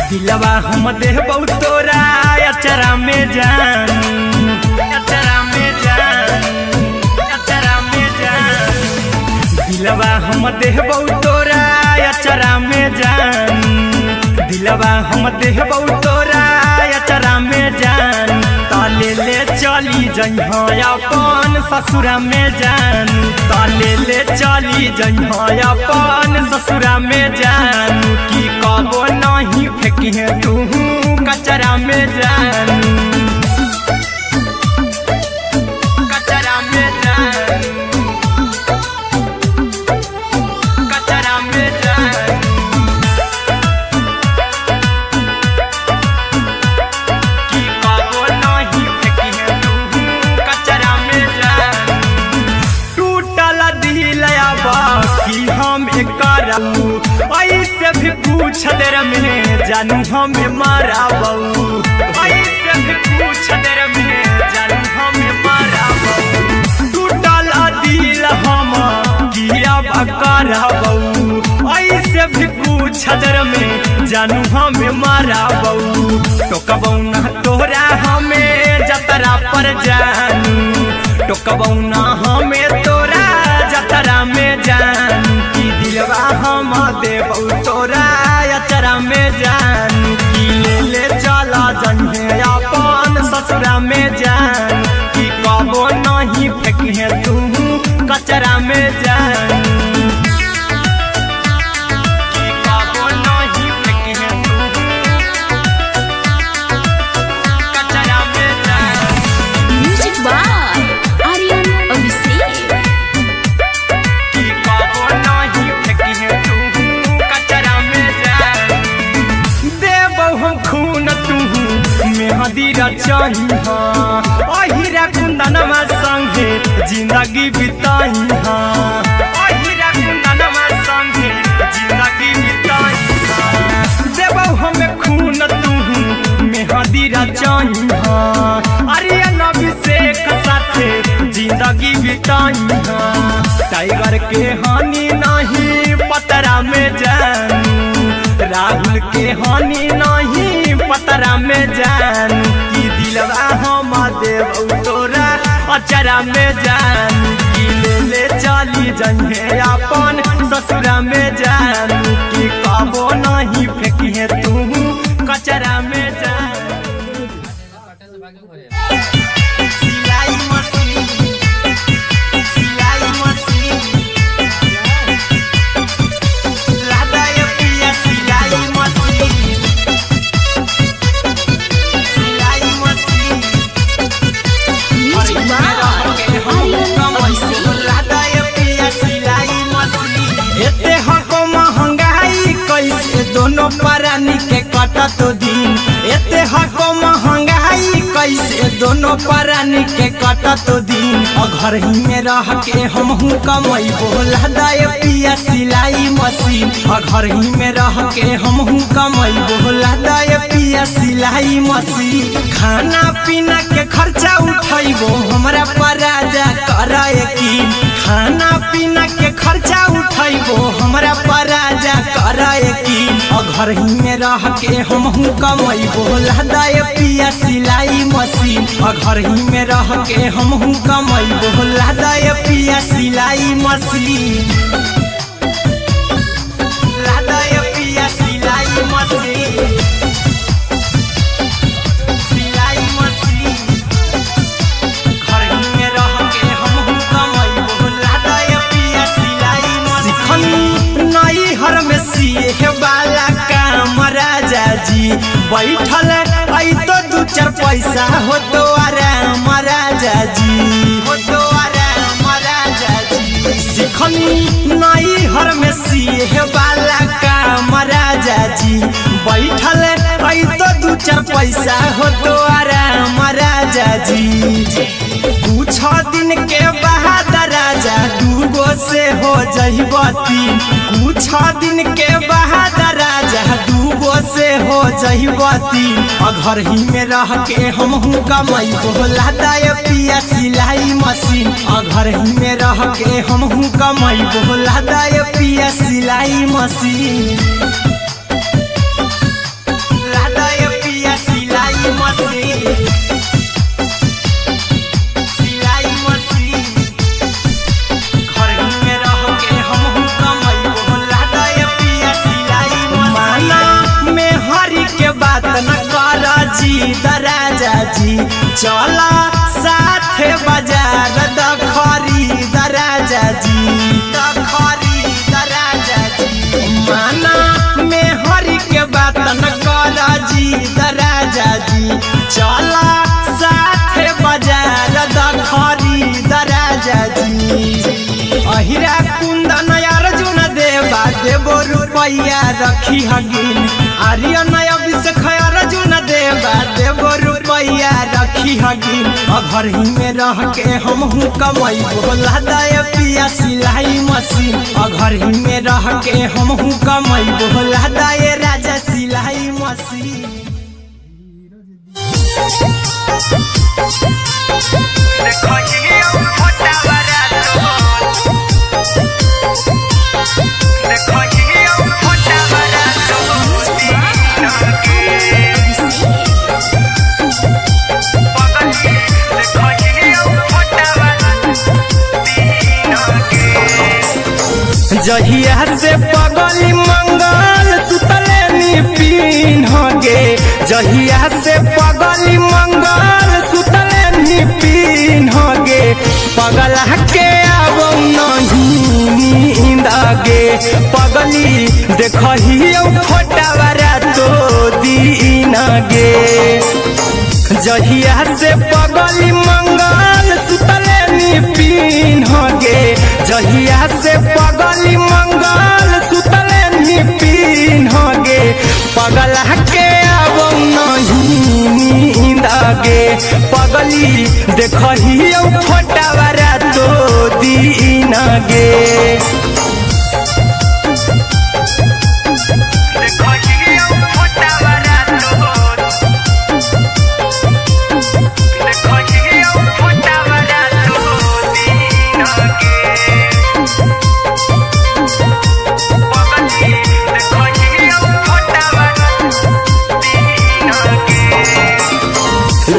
Speaker 1: दिलवा हम देबौ तोरा अचरा में जान अचरा में जान अचरा में जान दिलवा हम देबौ तोरा अचरा में जान दिलवा हम देबौ तोरा अचरा में जान ताले ले चली जइहा अपन ससुरा में जान ताले ले चली जइहा अपन ससुरा में जान की कबो नहीं फेंकी तू कचरा में जान कचरा में जान कचरा में जान की कबो नहीं फेंकी तू कचरा में जान टूटल दिल बाकी हम कराऊ ऐसे भी पूछ देर में जानू हमें माराबू ऐसे भी पूछ देर में जानू हमें माराबू टूटल दिल हम किया कराबू ऐसे भी पूछ देर में जानू हमें माराबू टोकबौ ना तोरा हमें जतरा पर जानू टोकबौ ना हमें तोरा जतरा में जानू की दिलवा हम देबौ तोरा अचरा में जान की ले चला जन्हे अपन ससुरा में जान की कबो नहीं फेंकी तू कचरा में जान की कबो नहीं फेंकी तू कचरा में जान
Speaker 2: म्यूजिक बाय आर्यन अभिषेक
Speaker 1: की कबो नहीं फेंकी तू कचरा में जान देबौ हम खून तू मेहदी रचाई अहिरा कुंदनमा संगे जिंदगी बिताई अहिरा कुंदनमा संगे जिंदगी बिताई देबौ हमें खून तू मेहदी रचाई आर्यन अभिषेक साथे जिंदगी बिताई टाइगर के हानि नहीं पतरा में जानू राहुल के हानि नहीं पतरा में जानू की दिलवा हम देबौ तोरा अचरा में जानू की ले चली जइहे अपन ससुरा में जानू की कबो नहीं फेंकी तू कचरा में जानू सिलाई मशीन सिलाई मशीन लादा ये पिया सिलाई मशीन सिलाई मशीन दोनों प्राणी के कटत दिन एते हको महंगाई कैसे दोनों प्राणी के कटत दिन घर ही में रह के हमहू कमाई बोला दाए पिया सिलाई मशीन घर ही में रह के हमहू कमाई बोला दाए पिया सिलाई मशीन खाना पीना के खर्चा उठाइबो हमरा पराजा कराए की खाना पीना के खर्चा उठाइबो हमरा पराजा कराए की घर ही में रह के हमहू कमाई बोला दाए पिया सिलाई मशीन घर ही में रह के हमहू कमाई बोला दाए पिया सिलाई मशीन लादाए पिया सिलाई मशीन सिलाई मशीन घर ही में रह के हमहू कमाई बोला दाए पिया सिलाई मशीन नई हर में सिए वाला काम राजा जी बैठल आई तो दू चार पैसा हो तो आराम राजा जी हो तो आराम राजा जी सिखनी नई हर में सिए वाला काम राजा जी बैठल आई तो दू चार पैसा हो तो आराम राजा जी कुछ दिन के बाद राजा दूगो से हो जहिबती कुछ दिन के बाद राजा दूगो से हो जहिबती घर ही में रह के हमहू कमाई बोला दाए पिया सिलाई मशीन घर ही में रह के हमहू कमाई बोला दाए पिया सिलाई मशीन लादाए पिया सिलाई मशीन सिलाई मशीन घर ही में रह के हमहू कमाई बोला दाए पिया सिलाई मशीन में हरी के बात न कर जी दराजा जी चला साथे बाजार दखरी दराजा जी दखरी दराजा जी माना में हरी के बात न कर जी दराजा जी चला साथे बाजार दखरी दराजा जी अहिरा कुंदन अर्जुन देवा देवो रुपया रखी हगिन आर्यन अभिषेक अर्जुन देवा देवो रुपया रखी हगिन घर ही में रह के हमहू कमाई बोला दाए पिया सिलाई मशीन घर ही में रह के हमहू कमाई बोला दाए राजा सिलाई मशीन जहिया से पगली मंगल सुतले निपिन गे जहिया से पगली मंगल सुतले निपिन गे पगला के आवो नहीं नींद गे पगली देखहियो फोटावरा तो दीन गे जहिया से पगली मंगल सुतले निपिन गे जहिया से पगली मंगल सुतले निपिन गे पगला के आवो नहीं नींद गे पगली देखहियो फोटावरा तो दीन गे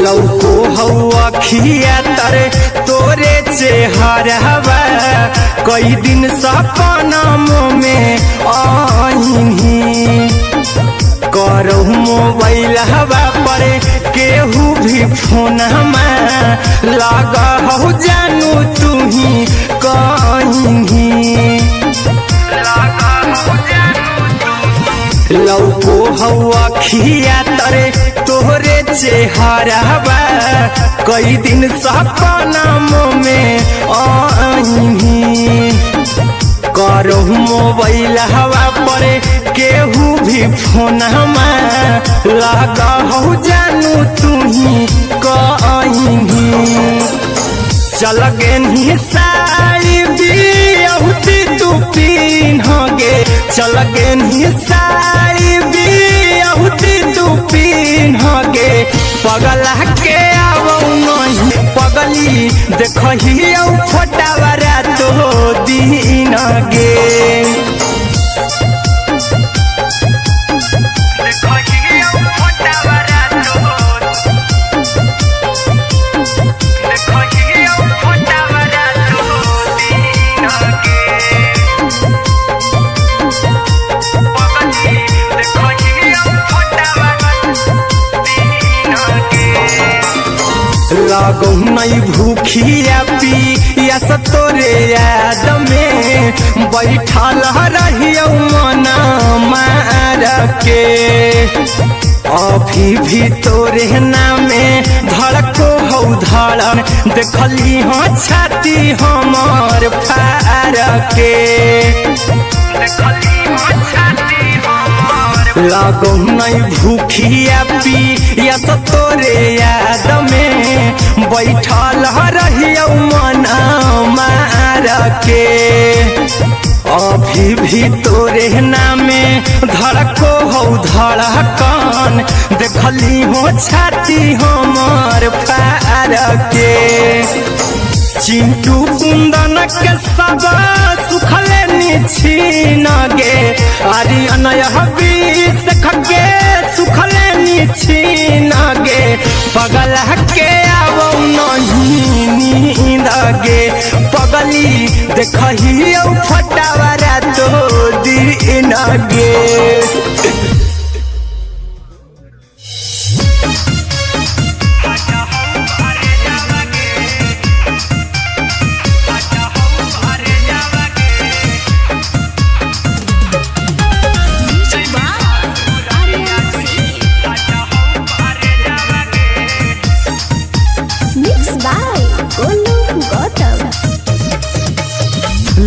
Speaker 1: लौको हवा खिया तरे तोरे चेहरावा कई दिन सपना में आईनी करो मोबाइल हवा पर केहू भी फोन में लगा हो जानू तू ही कहीं लौको हवा खिया तरे तोहरे चेहरावा कई दिन सपना में आईनी करो मोबाइल हवा पर केहू भी फोनमा लगा हो जानू तुही कहीं चल गे साड़ी बियहुती तू पिन्हगे चल गे साड़ी बियहुती तू पिन्हगे पगला के आवौ नहीं पगली देखही फोटावरा तो दीन गे लागो नहीं भूखिया पिया तोरे याद में बैठल रहियो मन मार के अभी भी तोरे नामे धड़को हो धड़न देखली हो छाती हमर फार के लागो नहीं भूखिया पिया तोरे याद में बैठल रहियो मन मार के अभी भी तोरे नामे धड़को हो धड़कन देखली हो छाती हमर फार के चिंटू कुंदन के सब सुखले निछीन गे आर्यन हबीस खगे सुखले निछीन गे पगला के आवौ नहीं नींद गे पगली देखही फटावरा तो दीन गे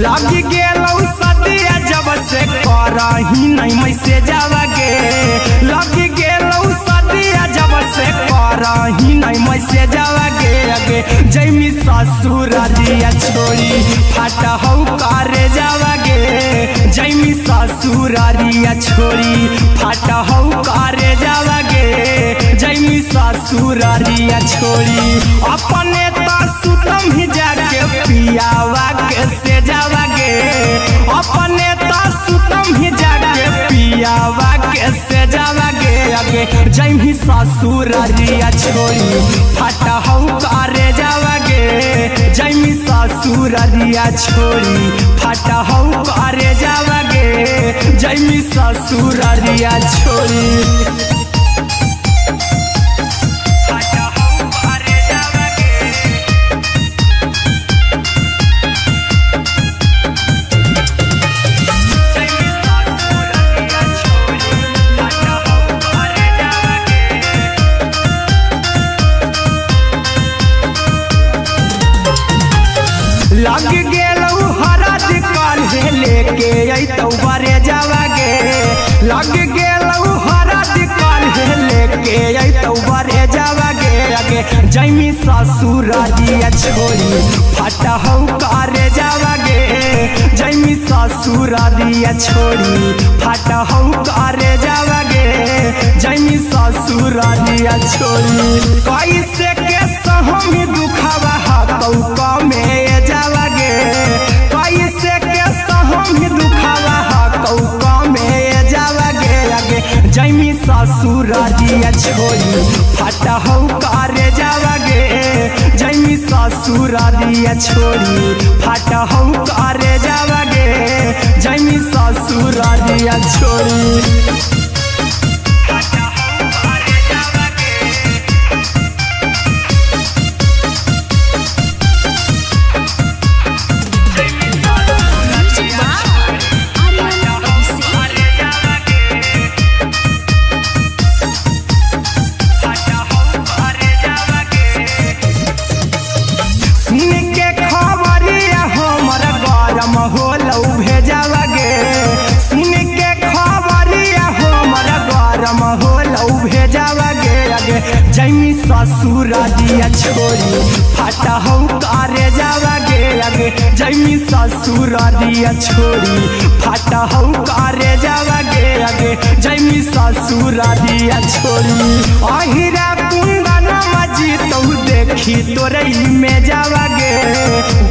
Speaker 1: लगी गेलौ सदिया जब से करही नहीं मैसे जावगे लगी गेलौ सदिया जब से करही नहीं मैसे जावगे अगे जैमी ससुर दिया छोड़ी फाटा हो करे जावगे जैमी ससुर दिया छोड़ी फाटा हो करे जावगे जैमी ससुर दिया छोड़ी अपने तो सुतम ही जाके पियावा के से जावगे अपने तो सुतम ही जाके पियावा के से जावगे अगे जैमी ससुर दिया छोड़ी फाटा हो करे जावगे जैमी ससुर दिया छोड़ी फाटा हो करे जावगे जैमी ससुर दिया छोड़ी लग गेलौ हरद काल्हे लेके अइतौ बरे जावगे लग गेलौ हरद काल्हे लेके अइतौ बरे जावगे अगे जैमी ससुर दिया छोड़ी फाटा हो करे जावगे जैमी ससुर दिया छोड़ी फाटा हो करे जावगे जैमी ससुर दिया छोड़ी कैसे के सहमी दुखावा हतौ कमे जावगे कैसे के सहमी दुखावा हतौ कमे जावगे अगे जैमी ससुर दिया छोड़ी फाटा हो करे जावगे जैमी ससुर दिया छोड़ी फाटा हो करे जावगे जैमी ससुर दिया छोड़ी होलौ भेजावगे सुन के खबरिया हो जैमी ससुर दिया छोड़ी फाटा हो करे जावा गे आगे जैमी ससुर दिया छोड़ी फाटा हो करे जावा गे आगे जैमी ससुर दिया छोड़ी अहिरा कुंदन मजी तो देखी तोरई में जावा गे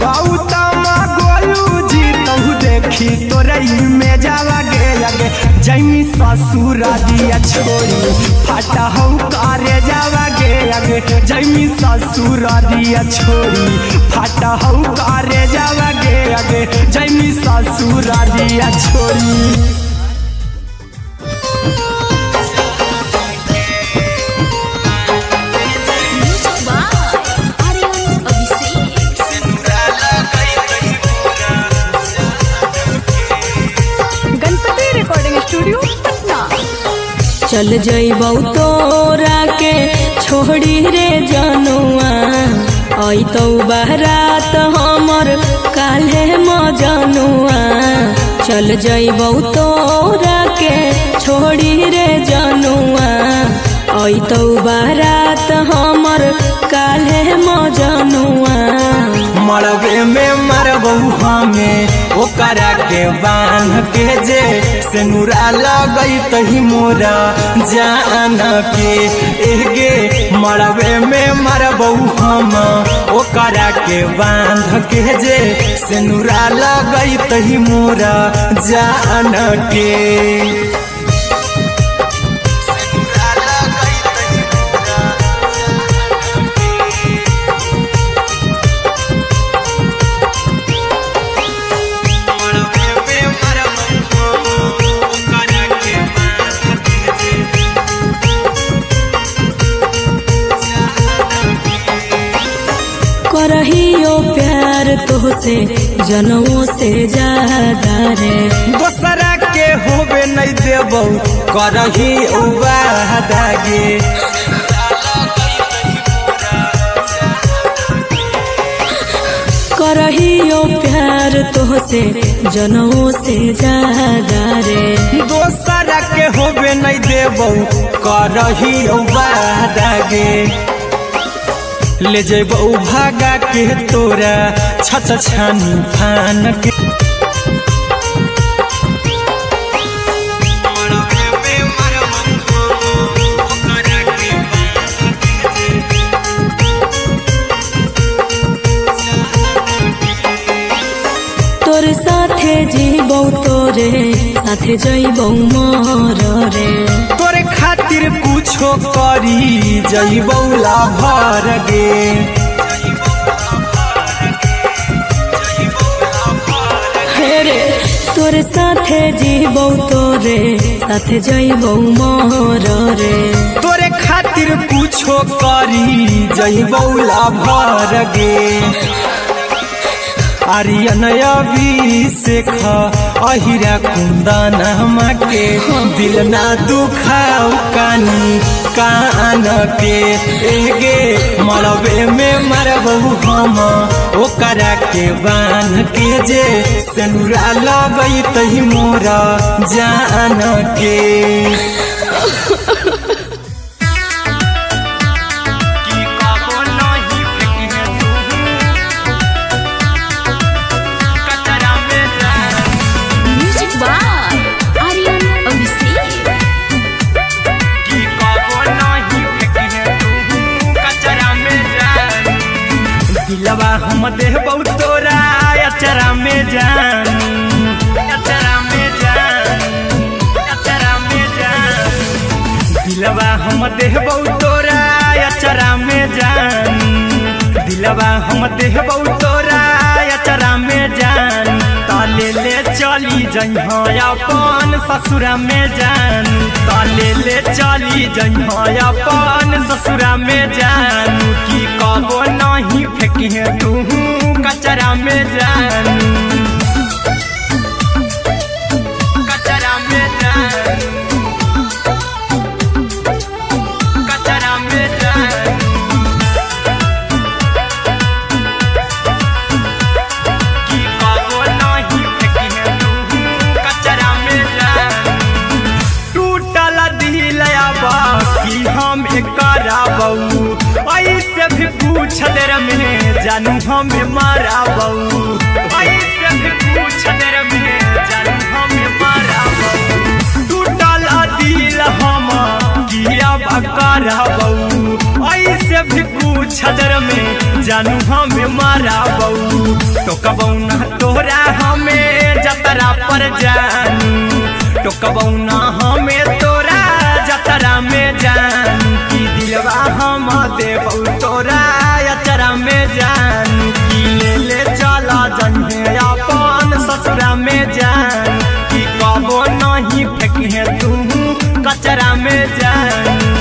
Speaker 1: गौतम गोलू जी तो देखी तोरई में जावा गे आगे जैमी ससुर दिया छोड़ी फाटा हो करे जावा गे आगे जैमी ससुर दिया छोड़ी फाटा हो करे जावा गे आगे जैमी ससुर दिया छोड़ी
Speaker 3: चल जइबौ तोरा के छोड़ी रे जनुआ अइतौ बारात हमर काल्हे मजनुआ चल जइबौ तोरा के छोड़ी रे जनुआ अइतौ बारात हमर काल्हे मजनुआ
Speaker 1: मरबे में मरबू हमें ओकरा के बांध के जे सेनुरा लगई तही मोरा जान के एगे मरबे में मरबू हम ओकरा के बांध के जे सेनुरा लगई तही मोरा जान के
Speaker 3: करहियो प्यार तोहसे जनों से ज्यादा रे
Speaker 1: दोसरा के होबे नहीं देबौ करही वादा गे
Speaker 3: करहियो प्यार तोहसे जनों से ज्यादा रे
Speaker 1: दोसरा के होबे नहीं देबौ करही वादा गे ले जेबौ भागा के तोरा छत छानी फान के
Speaker 3: तोरे साथे जीबौ तोरे साथे जइबौ मोर रे
Speaker 1: तोरे खातिर कुछो करी जइबौ लाभर गे
Speaker 3: रे तोरे साथे जीबौ तोरे साथे जइबौ मोर रे
Speaker 1: तोरे खातिर कुछो करी जइबौ लाभर गे आर्यन अभिषेक अहिरा कुंदन के दिल ना दुखाओ कानी कान के एगे मरबे में मरबू हम ओकरा के बांध के जे सेनुरा लगई तही मोरा जान के दिलवा हम देबौ तोरा अचरा में जान अचरा में जान अचरा में जान दिलवा हम देबौ तोरा अचरा में जान दिलवा हम देबौ तोरा अचरा में जान ताले ले चली जइहा अपन ससुरा में जान ताले ले चली जइहा अपन ससुरा में जान की कबो नहीं फेंकी तू कचरा में जान कचरा में जान कचरा में जान की कबो नहीं फेंकी तू कचरा में जान टूटल दिल अब की हम कराबौ देर में जानू हमें मारा बहू ऐसे भी पूछ देर में जानू हमें मारा बहू टूटल दिल हम किया बकरा बहू ऐसे भी पूछ देर में जानू हमें मारा बहू तो कबौ ना तोरा हमें जतरा पर जानू तो कबौ ना हमें तोरा जतरा में जानू की दिलवा हम देबौ तोरा अचरा में जानू की ले चला जन्हे अपन ससुरा में जानू की कबो नहीं फेंके तू कचरा में जानू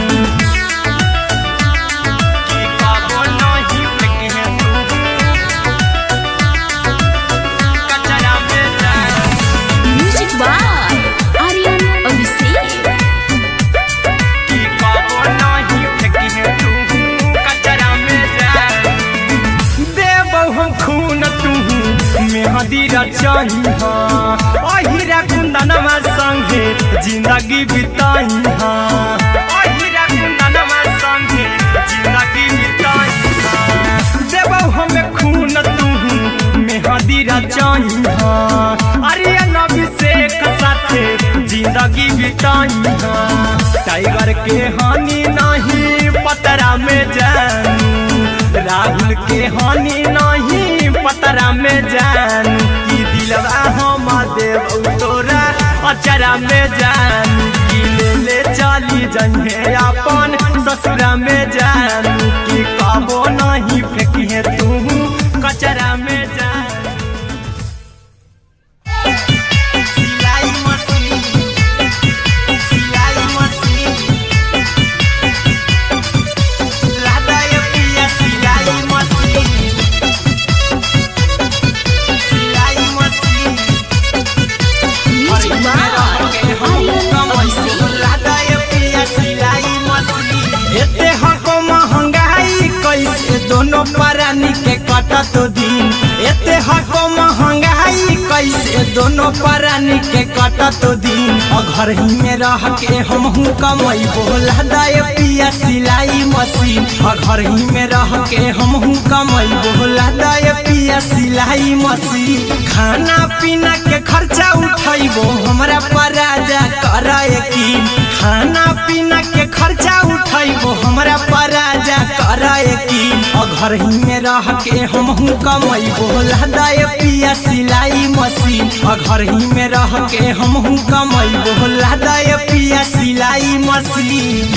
Speaker 1: अहिरा कुंदनमा संगे जिंदगी बिताई अहिरा कुंदनमा संगे जिंदगी बिताई देबौ हमें खून तू मेहदी रचाई अरे अभिषेक साथे जिंदगी बिताई टाइगर के हानि नहीं पतरा में जानू राहुल के हानि नहीं पतरा में जानू की दिलवा हम देबौ तोरा अचरा में जानू की ले चली जन्हे अपन ससुरा में जानू की कबो नहीं फेंके तू कचरा में जानू दोनों परानी के कटत दिन एते हको महंगाई कैसे दोनों परानी के कटत दिन घर ही में रह के हमहू कमाई बोला दाए पिया सिलाई मशीन घर ही में रह के हमहू कमाई बोला दाए पिया सिलाई मशीन खाना पीना के खर्चा उठाइबो हमरा पराजा कराए की खाना पीना के खर्चा उठाइबो हमरा पराजा कराए की घर ही में रह के हमहू कमाई बोला दाए पिया सिलाई मशीन घर ही में रह के हमहू कमाई बोला दाए पिया सिलाई मशीन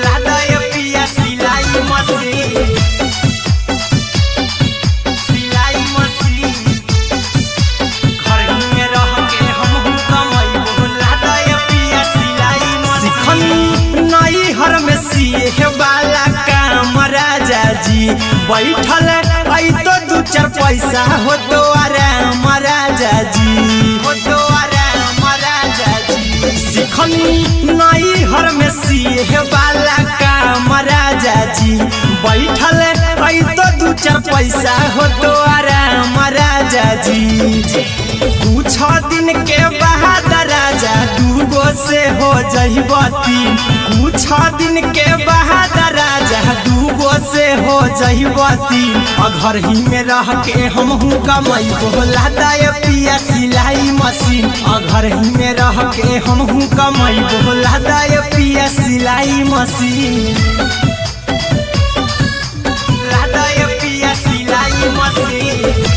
Speaker 1: लादाए पिया सिलाई मशीन सिलाई मशीन घर ही में रह के हमहू कमाई बोला दाए पिया सिलाई मशीन नई हर में सिए वाला काम राजा जी बैठल आई तो दू चार पैसा हो तो आराम राजा जी हो तो आराम राजा जी सिखनी नई हर में सिए वाला काम राजा जी बैठल आई तो दू चार पैसा हो तो आराम राजा जी कुछ दिन के बाद राजा दूगो से हो जइबो तीन कुछ दिन के बाद राजा दूगो से हो जइबो तीन घर ही में रह के हमहू कमाई बोला दाए पिया सिलाई मशीन घर ही में रह के हमहू कमाई बोला दाए पिया सिलाई मशीन लादाए पिया सिलाई मशीन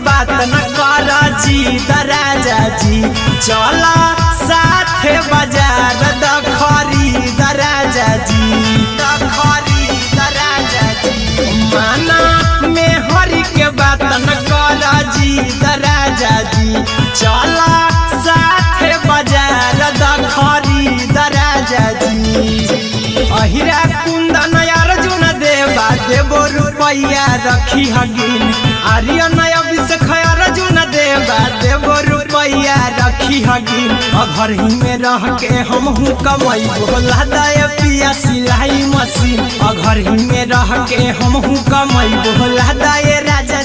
Speaker 1: बात न करा जी दराजा जी चला साथे बाजार दखरी दराजा जी दखरी दराजा जी माना में हरी के बात न करा जी दराजा जी चला साथे बाजार दखरी दराजा जी अहिरा कुंदन अर्जुन देवा देबो रुपया रखी हगिन आर्यन अभिषेक अर्जुन देवा देबो रुपया रखी हगिन घर ही में रह के हमहू कमाई बोला दाए पिया सिलाई मशीन घर ही में रह के हमहू कमाई बोला दाए राजा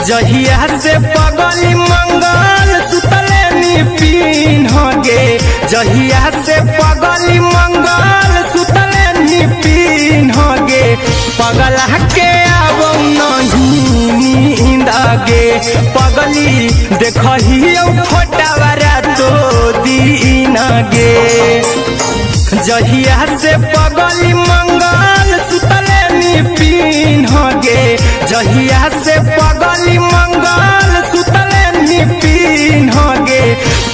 Speaker 1: जहिया से पगली मंगल सुतले निपिन गे, जहिया से पगली मंगल सुतले निपिन गे, पगला के आबो नहीं नींद गे, पगली देखही फोटावारा तो दीन गे। जहिया से पगली मंगल सुतले निपिन गे, जहिया से पगली मंगल सुतले निपिन गे,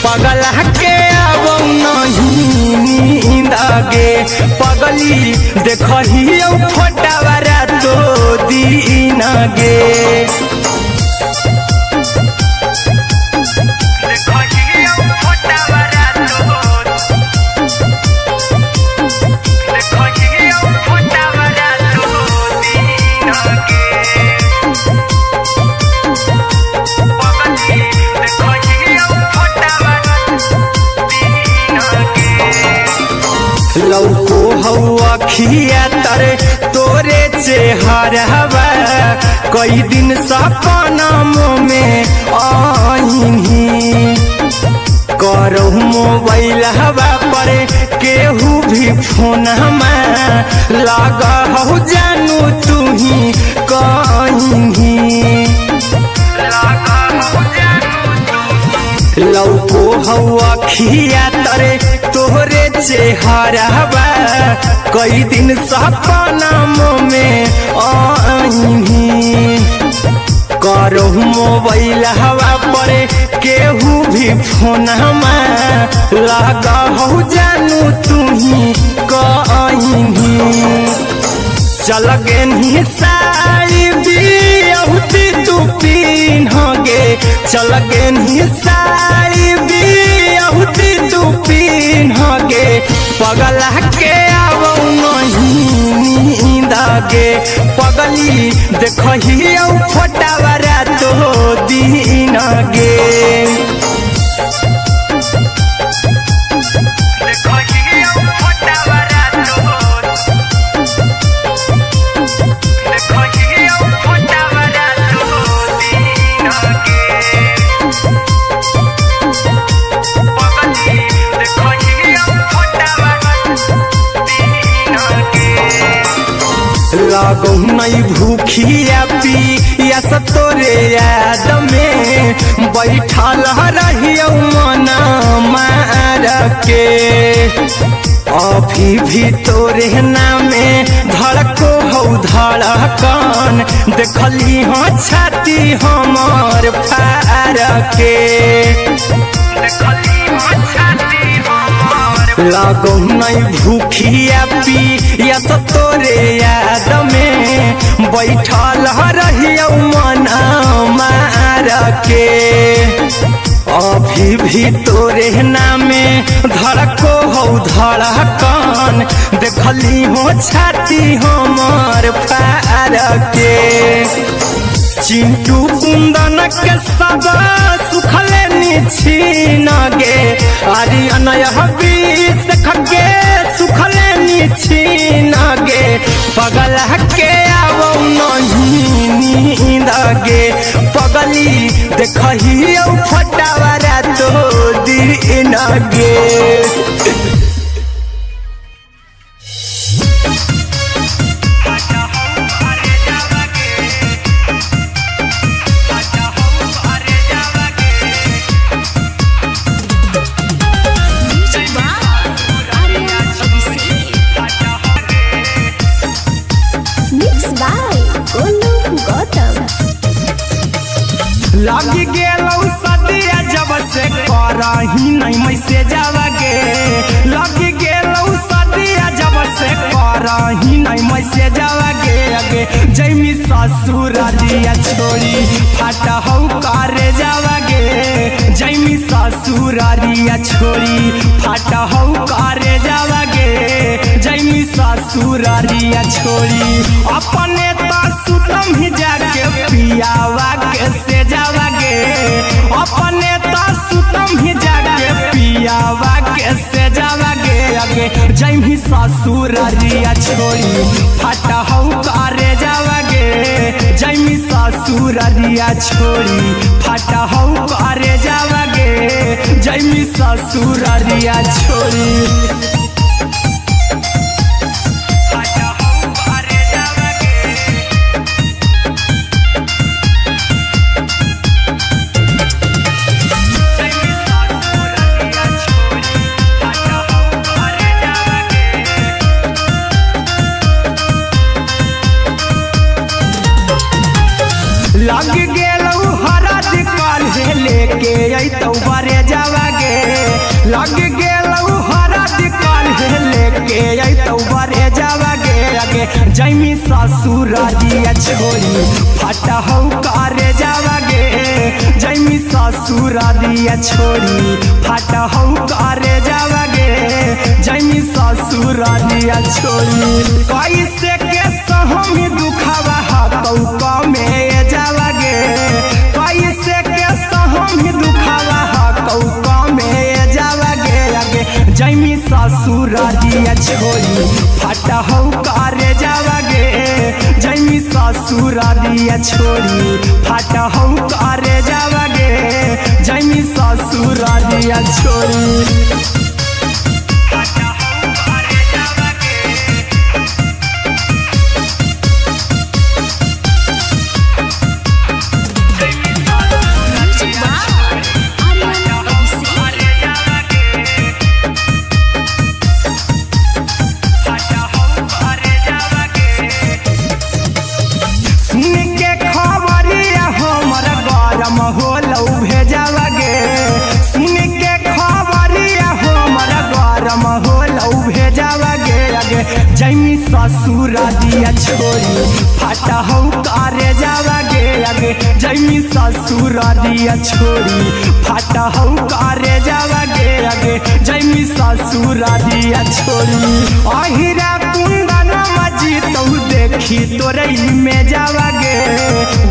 Speaker 1: पगला के आबो नहीं नींद गे, पगली देखही फोटावारा तो दीन गे। लौको हवा खिया तरे तोरे चेहरवा, कई दिन सपना में आईनी, करहु मोबाइल हवा पर केहू भी फोन में लगा हो जानू तू ही कहीं, लौको हवा खिया तरे तोहरे चेहरवा, कई दिन सपना में आईनी, करहु मोबाइल हवा पर केहू भी फोन में लगा हो जानू तू ही कहीं, चल गे साड़ी बियहुती तू पीन गे, चल गे साड़ी बियहुती तू पीन गे, पगला के आबो नहीं नींद गे, पगली देखही फोटावारा तो दीन गे। लागो नहीं भूखिया पिया तोरे याद में, बैठल रहियो मना मार के, अभी भी तोरे नामे धड़को हो धड़कन, देखली हो छाती हमर फार के, लागो नहीं भूखिया पिया तोरे याद में, बैठल रहियो मना मार के, अभी भी तोरे नामे धड़को हो धड़कन, देखली हो छाती हमर फार के, चिंटू कुंदन के सब सुखले निछीन गे, आर्यन हबीस खगे सुखले निछीन गे, पगला के आबो नहीं नींद गे, पगली देखही फोटावारा तो दीन गे। लागी गेलौ सदिया जब से करही नहीं मैसेजवा गे, लागी गेलौ सदिया जब से करही नहीं मैसेजवा गे, अगे जैमी ससुरारिया छोड़ी फाटा हौ करे जावा गे, जैमी ससुरारिया ससुरारिया छोड़ी फाटा हौ करे जावागे जैमी ससुरारिया छोड़ी अपने तो सुतम ही जाके पियावा के से जावागे अपने तो सुतम ही जाके पियावा के से जावागे आगे जैमी ससुरारिया छोड़ी फाटा हौ करे जावागे जैमी ससुरारिया छोड़ी फाटा हौ करे जावागे जैमी ससुरारिया छोड़ी लग गेलौ हरद काल्हे लेके अइतौ बरे जावागे लग गेलौ हरद काल्हे लेके अइतौ बरे जावागे आगे जैमी ससुरारिया छोड़ी फाटा हौ करे जावागे जैमी ससुरारिया छोड़ी फाटा हौ करे जावागे जैमी ससुरारिया छोड़ी कैसे के सहम दुखावा हाथौ कमे जावागे कैसे के सहम दुखावा हाथौ कमे जावागे आगे जैमी ससुरारिया छोड़ी फाटा हौ करे जावागे जैमी ससुरारिया छोड़ी फाटा हौ करे जावागे जैमी ससुरारिया छोड़ी जैमी ससुरारिया छोड़ी फाटा हौ करे जावागे आगे जैमी ससुरारिया छोड़ी फाटा हौ करे जावागे आगे जैमी ससुरारिया छोड़ी अहिरा कुंदन मजी तौ देखी तोरई में जावागे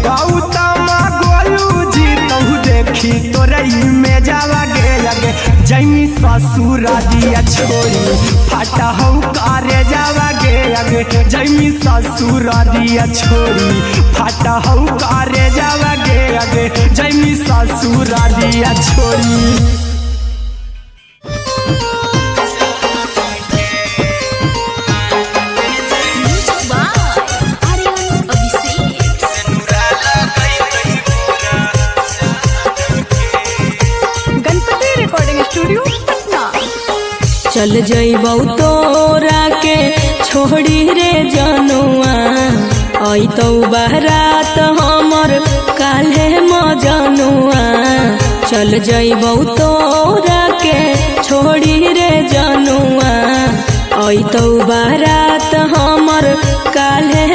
Speaker 1: गौतम गोलू जी तौ देखी तोरई में जावागे आगे जैमी ससुरारिया छोड़ी फाटा हौ करे जावागे आगे जैमी ससुरारिया छोड़ी फाटा हौ करे जावागे आगे जैमी ससुरारिया छोड़ी
Speaker 3: चल जइबौ तोरा के छोड़ी रे जनुआ अइतौ बारात हमर काल्हे मजनुआ चल जइबौ तोरा के छोड़ी रे जनुआ अइतौ बारात हमर काल्हे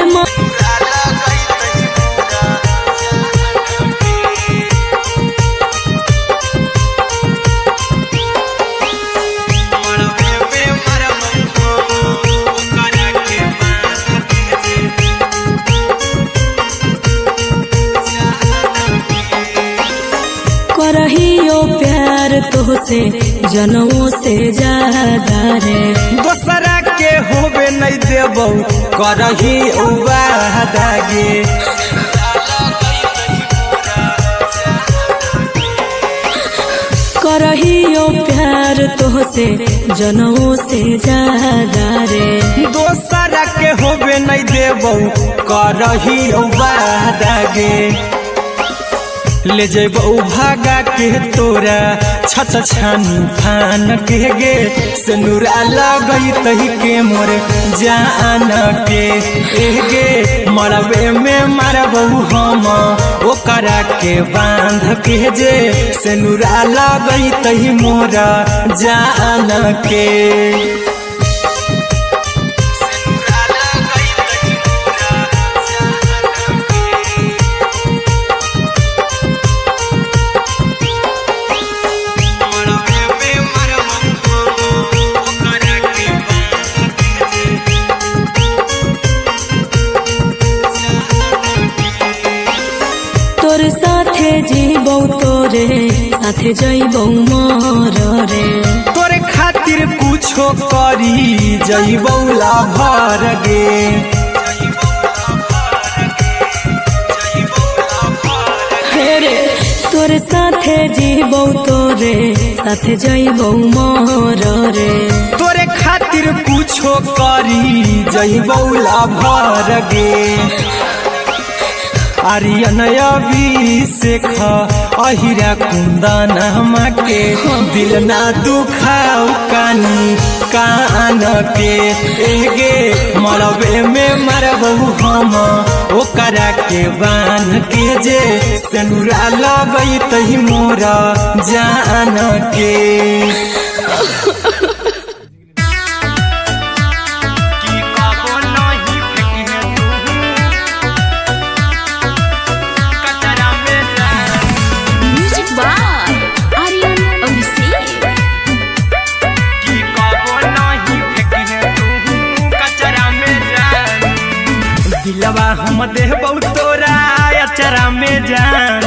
Speaker 3: करहियो प्यार तोहसे जनमों से ज्यादा रे
Speaker 1: दोसरा के होबे नहीं देबौ करही उबादागे
Speaker 3: करहियो प्यार तोहसे जनमों से ज्यादा रे
Speaker 1: दोसरा के होबे नहीं देबौ करही उबादागे ले जेबौ भागा के तोरा छत छानी फान के गे सिनुरा लगई तही के मोर जान के गे मरबे में मारबौ हम ओकरा के बांध के जे सिनुरा लगई तही मोर जान के
Speaker 3: तोरे साथे जइबौ मोर रे।
Speaker 1: तोरे खातिर कुछो करी जइबौला भर गे।
Speaker 3: रे तोरे साथे जीबौ तोरे साथे जइबौ मोर रे।
Speaker 1: तोरे खातिर कुछो करी जइबौला भर गे। आर्यन अभिषेक अहिरा कुंदनमा के दिल ना दुखाऊ कानी कान के। एगे मरबे में मरबहू हम ओकरा के बान के जे सनुरा लगई तही मोरा जान के। दिलवा हम देबौ तोरा अचरा में जान,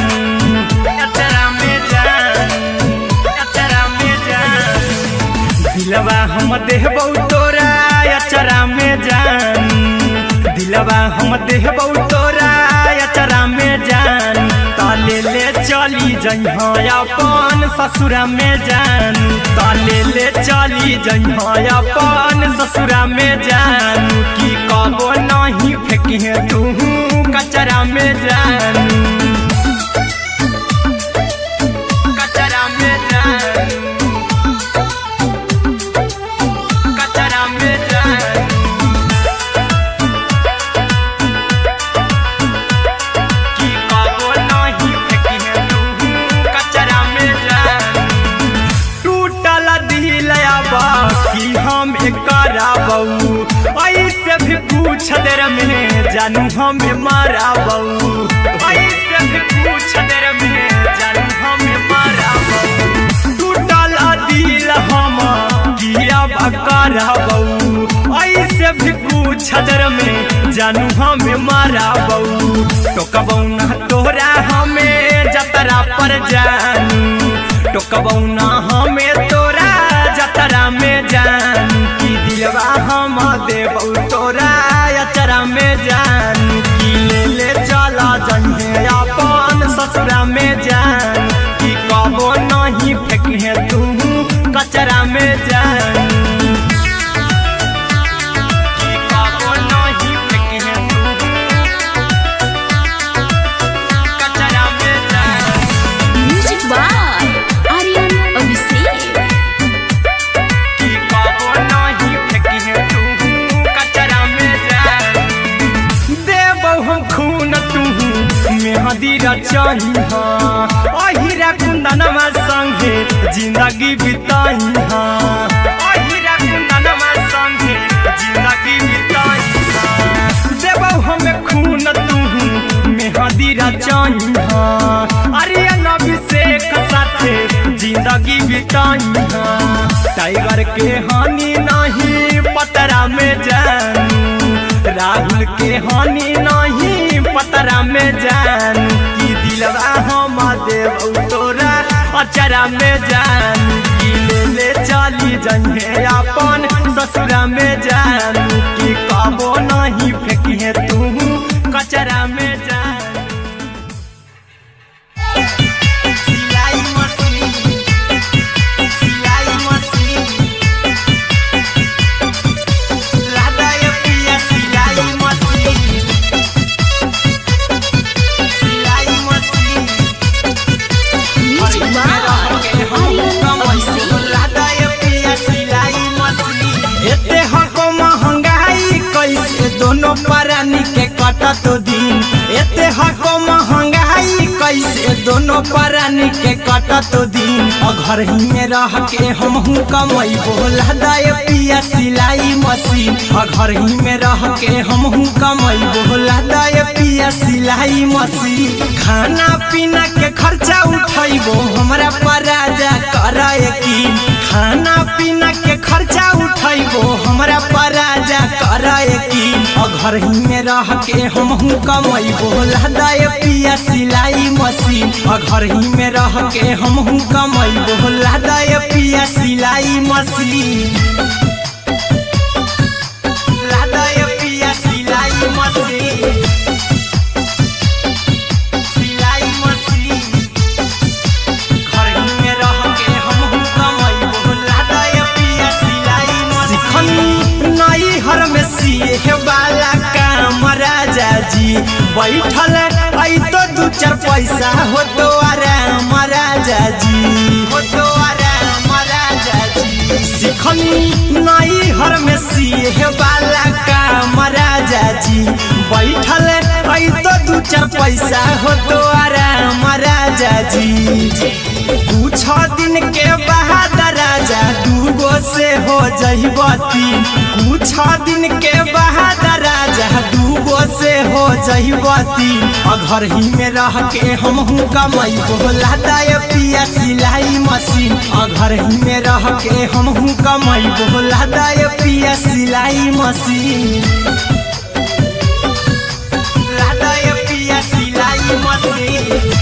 Speaker 1: अचरा में जान, अचरा में जान। दिलवा हम देबौ तोरा अचरा में जान। दिलवा हम देबौ तोरा अचरा में जान। ताले ले चली जइहा अपन ससुरा में जान। ताले ले चली जइहा अपन ससुरा में जान। की कबो नहीं फेंके तू कचरा में जान, कचरा में जान, कचरा में जान। की कबो नहीं फेंके तू कचरा में जान। टूटल दिल बाकी हम कराबौ ऐसे भी पूछ देर में जानू हमें माराबौ। ऐसे भी पूछ देर में जानू हमें माराबौ। टूटल दिल हम किया कराबौ ऐसे भी पूछ देर में जानू हमें माराबौ। टोकबौ ना तोरा हमें जतरा पर जानू। टोकबौ ना हमें तोरा जतरा में जान। की दिलवा हम देबौ तोरा अचरा में जान। की ले ले चला जइहे अपन ससुरा में जान। की कबो नहीं फेंके तू कचरा में जान। की कबो नहीं फेंके तू कचरा में जान।
Speaker 2: Music by Aryan Abhishek.
Speaker 1: की कबो नहीं फेंके तू कचरा में जान। देबौ हम खून तू मेहदी रचइहा। अहिरा कुंदनमा संगे जिंदगी बिताइहा। अहिरा कुंदनमा संगे जिंदगी बिताइहा। देबौ हम खून तू मेहदी रचइहा। आर्यन अभिषेक साथे जिंदगी बिताइहा। टाइगर के हानि नहीं पतरा में जानू। राहुल के हानि नहीं पतरा में जान। की दिलवा हम देबौ तोरा अचरा में जान। की ले ले चली जइहे अपन ससुरा में जान। की कबो नहीं फेंके तू कचरा में जान। सिलाई मशीन, सिलाई मशीन, लादा ये पिया सिलाई मशीन, सिलाई machine.
Speaker 2: Music by Aryan Abhishek.
Speaker 1: लादा ये पिया सिलाई मशीन। एते हको महंगाई कैसे दोनों परानी के कटत दिन। एते हको महंगाई कैसे दोनों परानी के कटत दिन। घर ही में रह के हमहू कमैबो लादा ये पिया सिलाई मशीन। घर ही में रह के हमहू कमैबो लादा ये पिया सिलाई मशीन। खाना पीना के खर्चा उठैबो हमरा पराजा करे यकीन। खाना पीना के खर्चा उठैबो हमरा पराजा करे यकीन। घर ही में रह के हमहू कमैबो लहदाय पिया सिलाई मशीन घर ही में रह के हमहू कमैबो लहदाय पिया सिलाई मशीन लहदाय पिया सिलाई मशीन सिलाई मशीन घर ही में रह के हमहू कमैबो लहदाय पिया सिलाई मशीन नई हर में सिए वाला काम राजा जी बैठल आई तो दू चार पैसा हो तो आराम राजा जी हो तो आराम राजा जी सिखनी नई हर में सिए वाला काम राजा जी बैठल आई तो दू चार पैसा हो तो आराम राजा जी कुछ दिन के बाद राजा दूगो से हो जहिबती कुछ दिन के बाद राजा दूगो से हो जहिबती घर ही में रह के हमहू कमैबो लहदाय पिया सिलाई मशीन घर ही में रह के हमहू कमैबो लहदाय पिया सिलाई मशीन लहदाय पिया सिलाई मशीन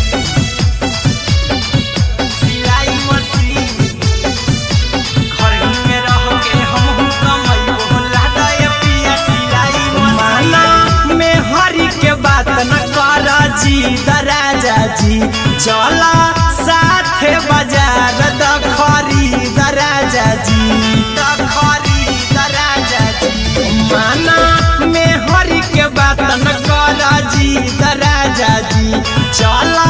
Speaker 1: राजा जी चला साथे बाजार द खरीद राजा जी द खरीद राजा जी माना में हरी के बात न कर जी राजा जी चला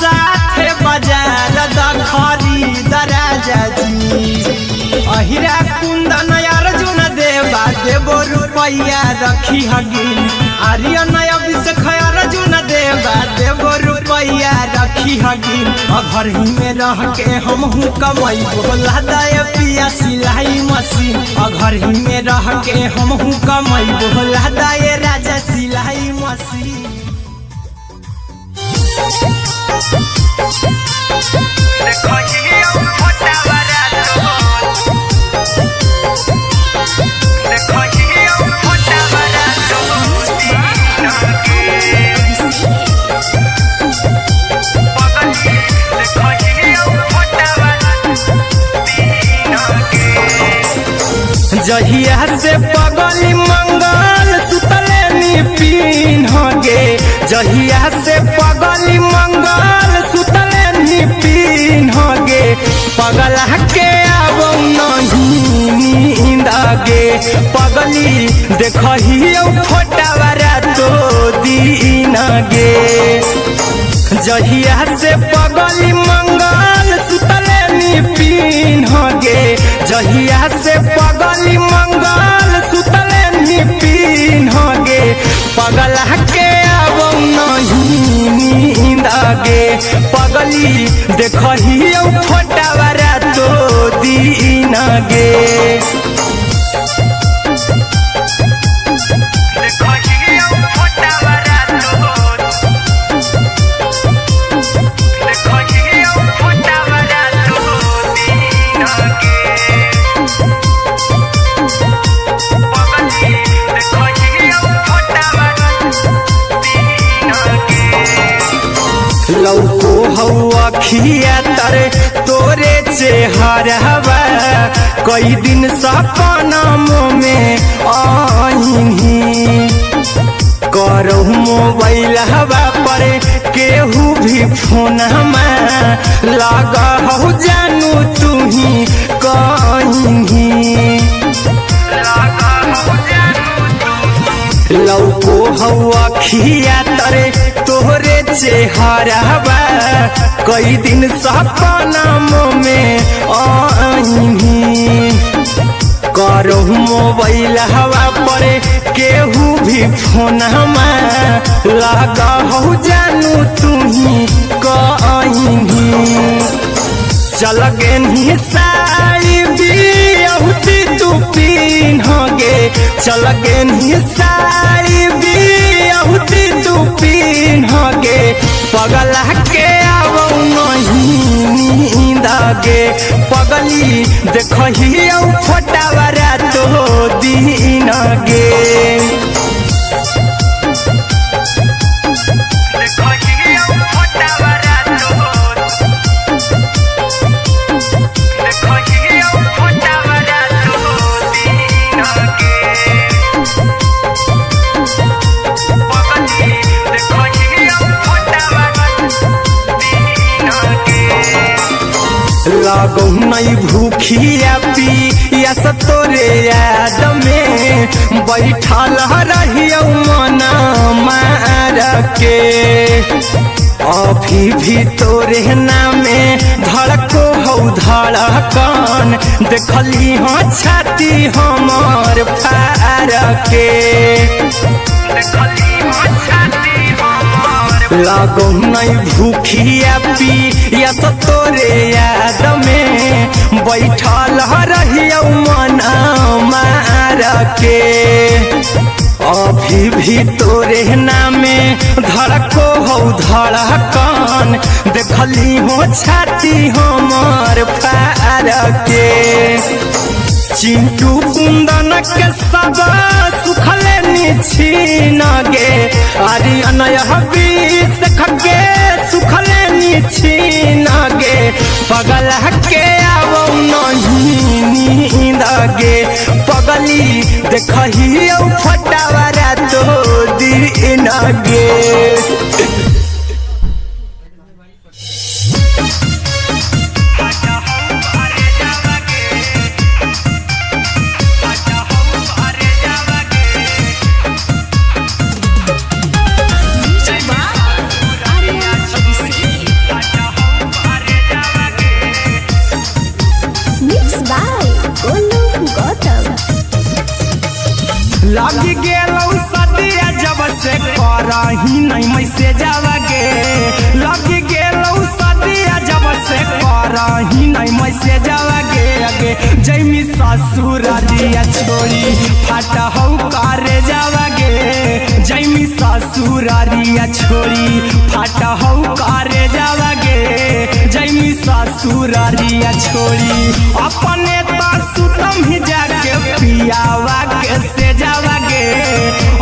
Speaker 1: साथे बाजार द खरीद राजा जी अहिरा कुंदन अर्जुन देवा देवो रुपया रखी हगिन आर्यन अभिषेक अर्जुन देवा देवो रुपया रखी हगिन घर ही में रह के हमहू कमैबो लहदाय पिया सिलाई मशीन घर ही में रह के हमहू कमैबो लहदाय राजा सिलाई मशीन जहिया से पगली मंगल सुतले निपिन गे जहिया से पगली मंगल सुतले निपिन गे पगला के आबो नहीं नींद गे पगली देखहियो फोटावारा तो दीन गे जहिया से पगली मंगल सुतले निपिन गे जहिया से पगली मंगल सुतले निपिन गे पगला के आबो नहीं नींद गे पगली देखहियो फोटावारा तो दीन गे लौको हवा खिया तर तोरे चेहरवा कई दिन सपना में आईनी करहु मोबाइल हवा पर केहू भी फोन में लगा हो जानू तू ही कहीं लौको हवा खिया तरे तोहरे चेहरवा कई दिन सपना में आईनी करहु मोबाइल हवा पर केहू भी फोन में लगा हो जानू तू ही कहीं चल गे साड़ी बिहुती तू पीन गे चल गे साड़ी बिहुती तू पीन गे पगला के आबो नहीं नींद गे पगली देखहियो फोटावारा तो दीन गे नहीं भूखिया पिया तोरे याद में बैठल रहियो मना मार के अभी भी तोरे नामे धड़को हो धड़कन देखली हो छाती हमर फार के लागो नहीं भूखिया पिया तोरे याद में बैठल रहियो मना मार के अभी भी तोरे नामे धड़को हो धड़कन देखली हो छाती हमर फार के चिंटू कुंदन के सब सुखले निछीन गे आर्यन हबीस खगे सुखले निछीन गे पगल के आवो नहीं नींद गे पगली देखही फटावरा तो दिन गे लगी गेलौ सदिया जब से करही नहीं मैसे जावगे लगी गेलौ सदिया जब से करही नहीं मैसे जावगे अगे जैमी ससुर दिया छोड़ी फाटा हो करे जावगे जैमी ससुर दिया छोड़ी फाटा हो करे जावगे जैमी ससुर दिया छोड़ी अपने तो सुतम ही जाके पियावा के से जावगे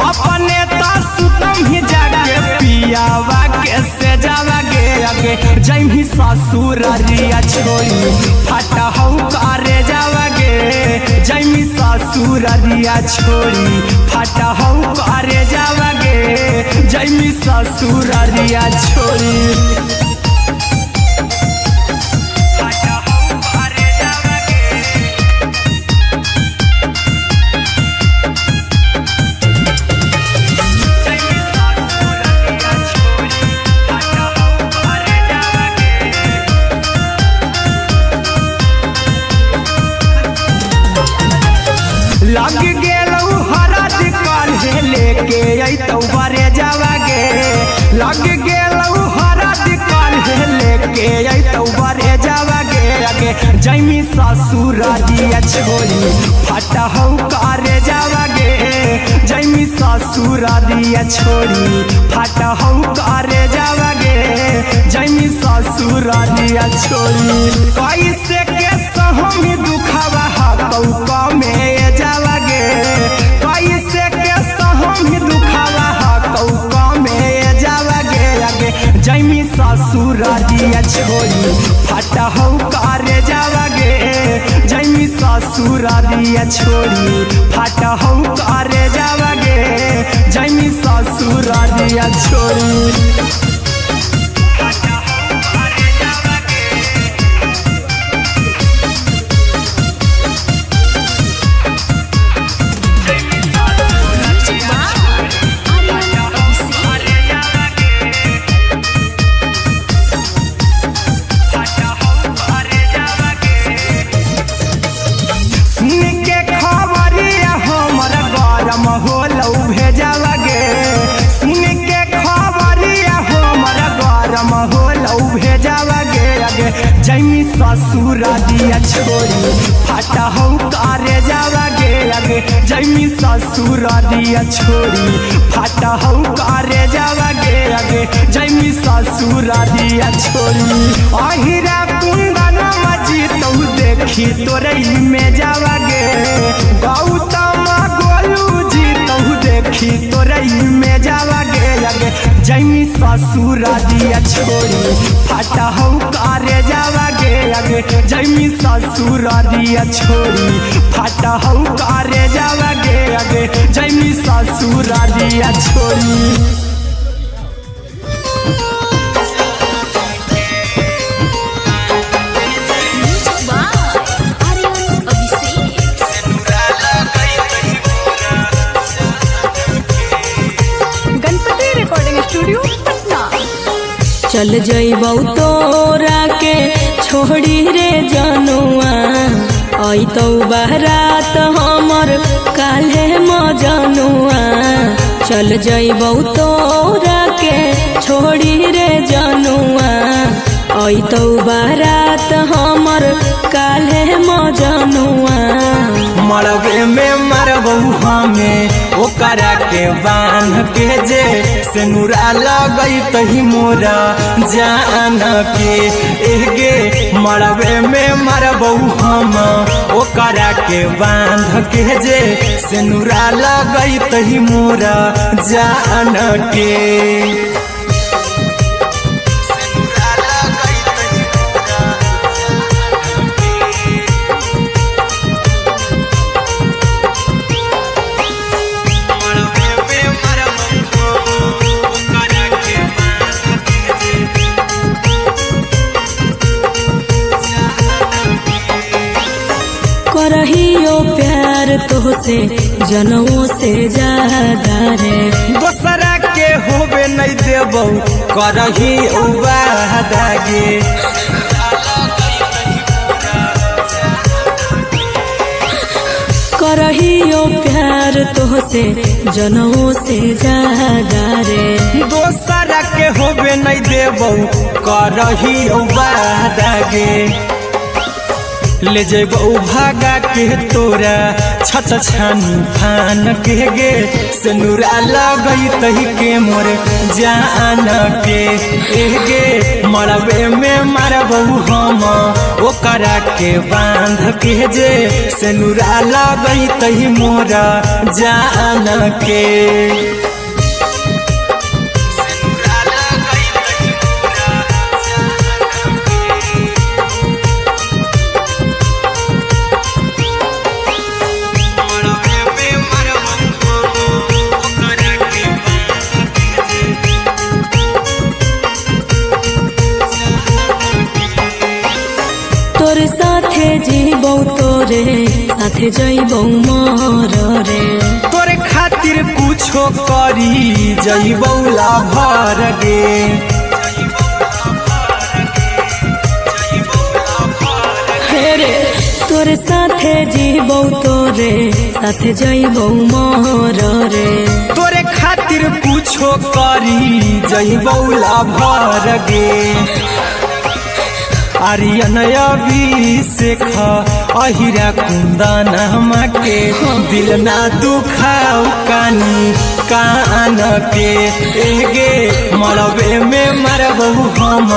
Speaker 1: अपने तो सुतम ही जाके पियावा के से जावगे अगे जैमी ससुर दिया छोड़ी फाटा हो करे जावगे जैमी ससुर दिया छोड़ी फाटा हो करे जावगे जैमी ससुर दिया छोड़ी लग गेलौ हरद काल्हे लेके अइतौ बरे जावगे लग गेलौ हरद काल्हे लेके अइतौ बरे जावगे अगे जैमी ससुर दिया छोड़ी फाटा हो करे जावगे जैमी ससुर दिया छोड़ी फाटा हो करे जावगे जैमी ससुर दिया छोड़ी कैसे के सहमी दुखावा हकौ में जावगे कैसे के सहमी दुखावा हकौ में जावगे अगे जैमी ससुर दिया छोड़ी फाटा हो करे जावगे जैमी ससुर दिया छोड़ी फाटा हो करे जावगे जैमी ससुर दिया छोड़ी होलौ भेजावगे सुन के खबरिया हमर गरम होलौ भेजावगे अगे जैमी ससुर दिया छोड़ी फाटा हो करे जावगे अगे जैमी ससुर दिया छोड़ी फाटा हो करे जावगे अगे जैमी ससुर दिया छोड़ी अहिरा कुंदन मजीतौ देखी तोरे में जावगे गौतम गोलू देखी तोरे में जावगे अगे जैमी ससुर दिया छोड़ी फाटा हो करे जावगे अगे जैमी ससुर दिया छोड़ी फाटा हो करे जावगे अगे जैमी ससुर दिया छोड़ी
Speaker 2: Wow.
Speaker 3: चल जइबौ तोरा के छोड़ी रे जनुआ आई तो बारात हमर काल्हे मजनुआ चल जइबौ तोरा के छोड़ी रे जनुआ आई तो बारात हमर काल्हे मजनुआ
Speaker 1: मरबे में मरबू हमें ओकरा के बांध के जे सिनुरा लगई तही मोरा जान के एगे मरबे में मरबू हम ओकरा के बांध के जे सिनुरा लगई तही मोरा जान के
Speaker 3: करहियो प्यार तोहसे जनमों से ज्यादा रे
Speaker 1: दोसरा के होबे नहीं देबौ करही वादा गे
Speaker 3: करहियो प्यार तोहसे जनमों से ज्यादा रे
Speaker 1: दोसरा के होबे नहीं देबौ करही वादा गे ले जेबौ भागा के तोरा छत छानी फान के गे सिनुरा लगई तही के मोर जान के एगे मरबे में मरबौ हम ओकरा के बांध के जे सिनुरा लगई तही मोरा जान के
Speaker 3: तोरे साथे जीबौ तोरे साथे जइबौ मोर रे
Speaker 1: तोरे खातिर कुछो करी जइबौ लाभर गे
Speaker 3: रे तोरे साथे जीबौ तोरे साथे जइबौ मोर रे
Speaker 1: तोरे खातिर कुछो करी जइबौ लाभर गे आर्यन अभिषेक अहिरा कुंदन के दिल ना दुखाऊ कानी कान के एगे मरबे में मरबू हम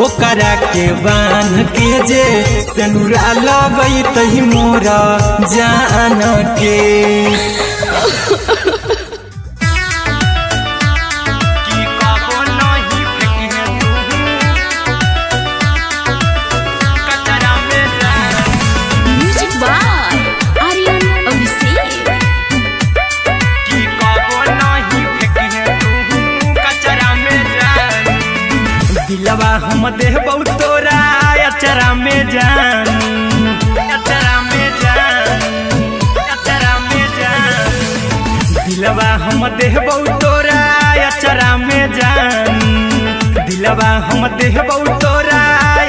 Speaker 1: ओकरा के बांध के जे सिनुरा लगई तही मोरा जान के दिलवा हम देबौ तोरा अचरा में जान अचरा में जान अचरा में जान दिलवा हम देबौ तोरा अचरा में जान दिलवा हम देबौ तोरा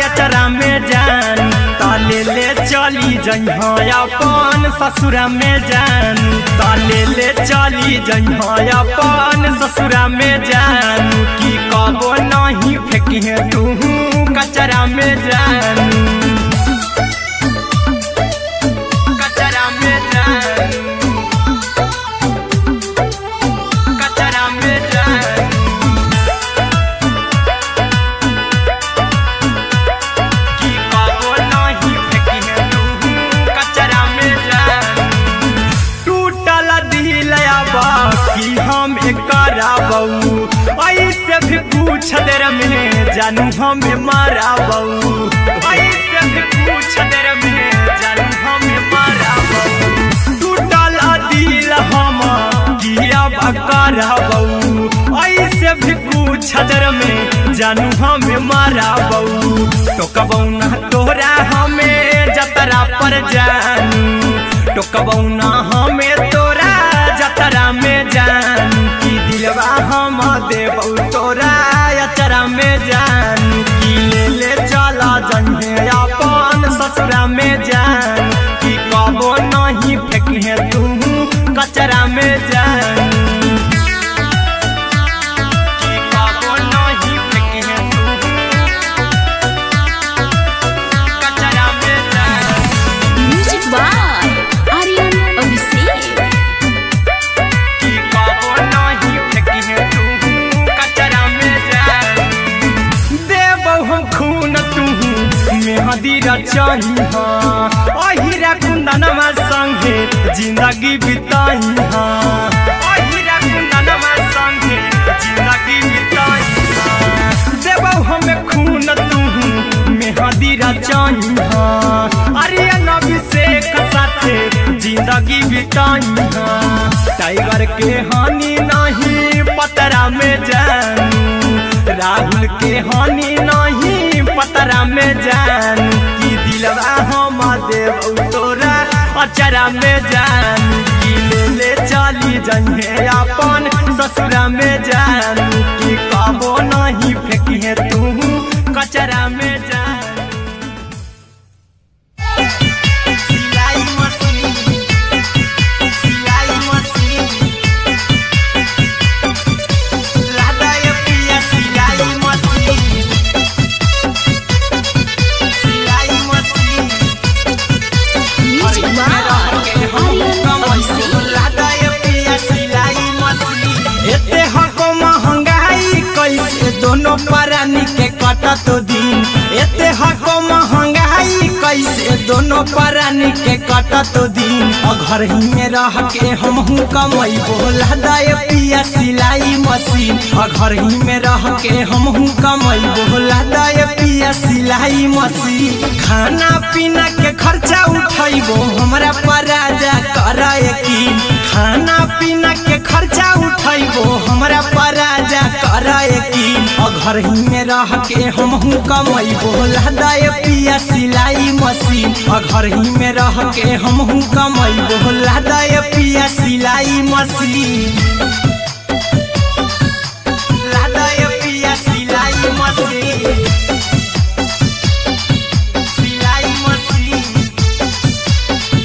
Speaker 1: अचरा में जान ताले ले चली जइहो अपन ससुरा में जान ताले ले चली जइहो अपन ससुरा में जान की कबो नहीं फेंकिहे तू कचरा में जान कचरा में जान कचरा में जान की कबो नहीं फेंकिहे तू कचरा में जान टूटल दिल बाकी हम कराबौ ऐसे भी पूछ देर में जानू हमें माराबौ ऐसे भी पूछ देर में जानू हमें माराबौ टूटल दिल हम किया कराबौ ऐसे भी पूछ देर में जानू हमें माराबौ टोकबौ ना तोरा हमें जतरा पर जानू टोकबौ ना हमें तोरा जतरा में जान की दिलवा हम देबौ तोरा अचरा में जान में जान कि कबो नहीं फेंके तू कचरा में जान कि कबो नहीं फेंके तू कचरा में जान।
Speaker 2: Music by Aryan Abhishek.
Speaker 1: कि कबो नहीं फेंके तू कचरा में जान। देबो हम खून तू मेहदी रचाई अहिरा कुंदनमा संगे जिंदगी बिताई अहिरा कुंदनमा संगे जिंदगी बिताई देबो हमें खून तू मेहदी रचाई आर्यन अभिषेक साथे जिंदगी बिताई टाइगर के हानि नहीं पतरा में जानू राहुल के हानि नहीं पतरा में जानू कि दिलवा हम देव तोरा अचरा में जानू कि ले चली जंगे अपन ससुरा में जानू कि कबो नहीं फेंकिए तू कचरा में जानू। सिलाई मशीन सिलाई मशीन लादा ये पिया सिलाई मशीन सिलाई machine
Speaker 2: music by Aryan Abhishek.
Speaker 1: लादा ये पिया सिलाई मशीन एते हको महंगाई कैसे दोनों परानी के कटत दिन एते हको महंगाई कैसे दोनों परानी के कटत दिन घर ही में रह के हमहू कमाई बोला दाए पिया सिलाई मशीन घर ही में रह के हमहू कमाई बोला दाए पिया सिलाई मशीन खाना पीना के खर्चा उठाइबो हमरा पराजा कराए की खाना पीना के खर्चा उठाइबो हमरा पराजा कराए की घर ही में रह के हमहू कमाई बोला दाए पिया सिलाई मशीन घर ही में रह के हमहू कमाई बोला दाए पिया सिलाई मशीन लादाए पिया सिलाई मशीन सिलाई मशीन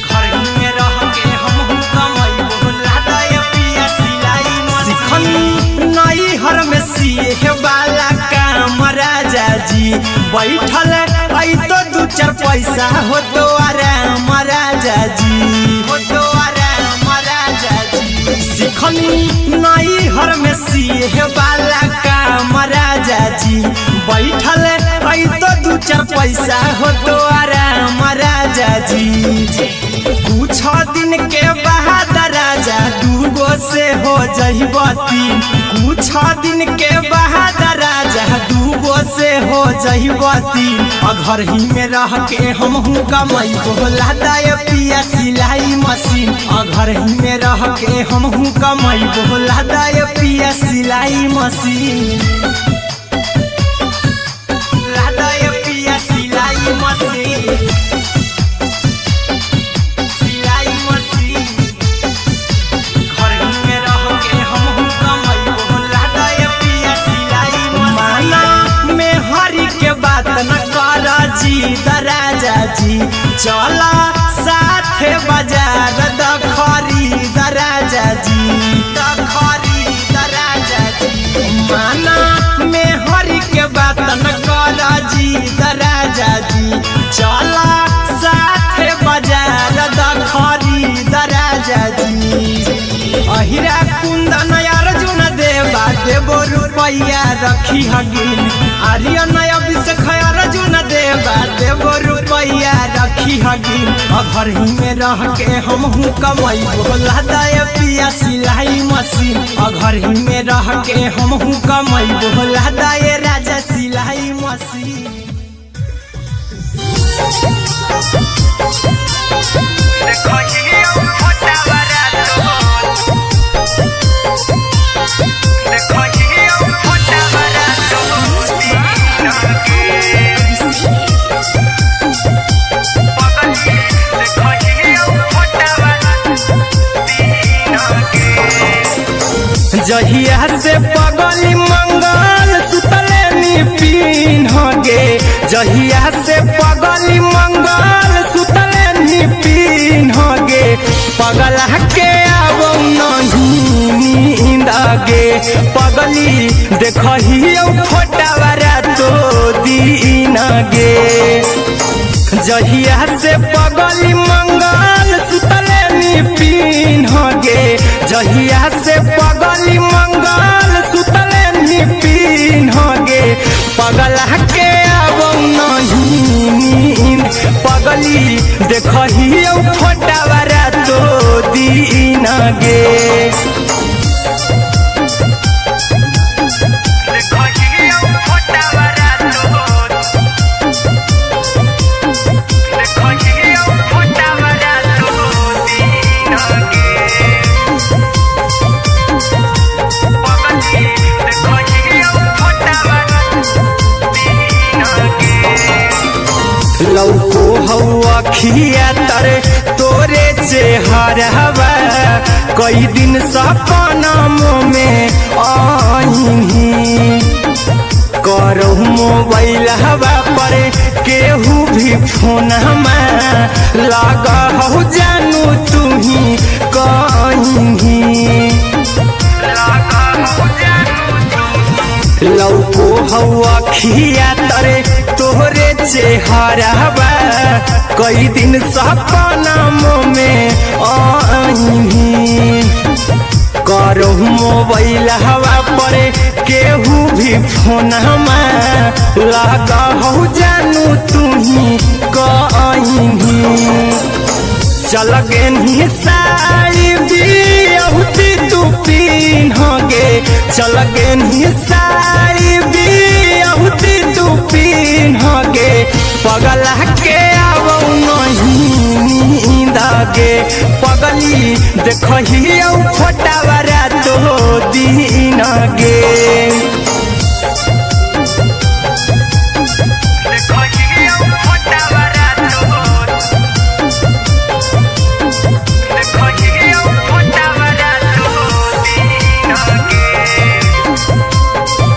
Speaker 1: घर ही में रह के हमहू कमाई बोला दाए पिया सिलाई मशीन नई हर में सीहे वाला काम राजा जी बैठल आई तो दू चार पैसा हो तो आराम राजा जी हो तो आराम राजा जी सिखनी नई हर में सीहे वाला काम राजा जी बैठल आई तो दू चार पैसा हो तो आराम राजा जी कुछ दिन के बाद राजा दूगो से हो जहिबती कुछ दिन के बाद राजा दूगो से हो जहिबती घर ही में रह के हमहू कमाई बोला दाए पिया सिलाई मशीन घर ही में रह के हमहू कमाई बोला दाए पिया सिलाई मशीन लादाए पिया सिलाई मशीन सिलाई मशीन घर ही में रह के हमहू कमाई बोला दाए पिया सिलाई मशीन में हरी के बात न कर जी दराजा जी चला साथे बाजार दखरी दराजा जी दखरी दराजा जी माना में हरी के बात न कर जी दराजा जी चला साथे बाजार दखरी दराजा जी अहिरा कुंदन अर्जुन देवा देबो रुपैया रखी हगिन आर्यन अभिषेक अर्जुन देवा देबो रुपैया रखी हगिन घर ही में रह के हमहू कमाई बोला दाए पिया सिलाई मशीन घर ही में रह के हमहू कमाई बोला दाए राजा सिलाई मशीन। देखो ये छोटा बड़ा देखो ये छोटा बड़ा जहिया से पगली मंगल सुतले पिन्ह गे जहिया से पगली मंगल सुत पगला के आवो नहीं नींद गे पगली देखही फोटावारा तो दीन गे जहिया से पगली मंगल सुतले निपिन गे जहिया से पगली मंगल सुतले निपिन गे पगला के आवो नहीं नींद पगली देखही फोटावारा तो दीन गे लौको हवा खिया तर तोरे चेहरवा कई दिन सपना में आई करो मोबाइल हवा पर केहू भी फोन लगा हो जानू तुही कहीं लौको हवा खिया तरे तोहरे चेहरवा कई दिन सपना में आई करो मोबाइल हवा पर केहू भी फोन लगा हो जानू तुही कहीं चल गे साड़ी बिहुती तू पीन गे चल गे साड़ी बिहुती तू पीन गे पगला के आवो नहीं नींद गे पगली देखही फोटावारा तो दी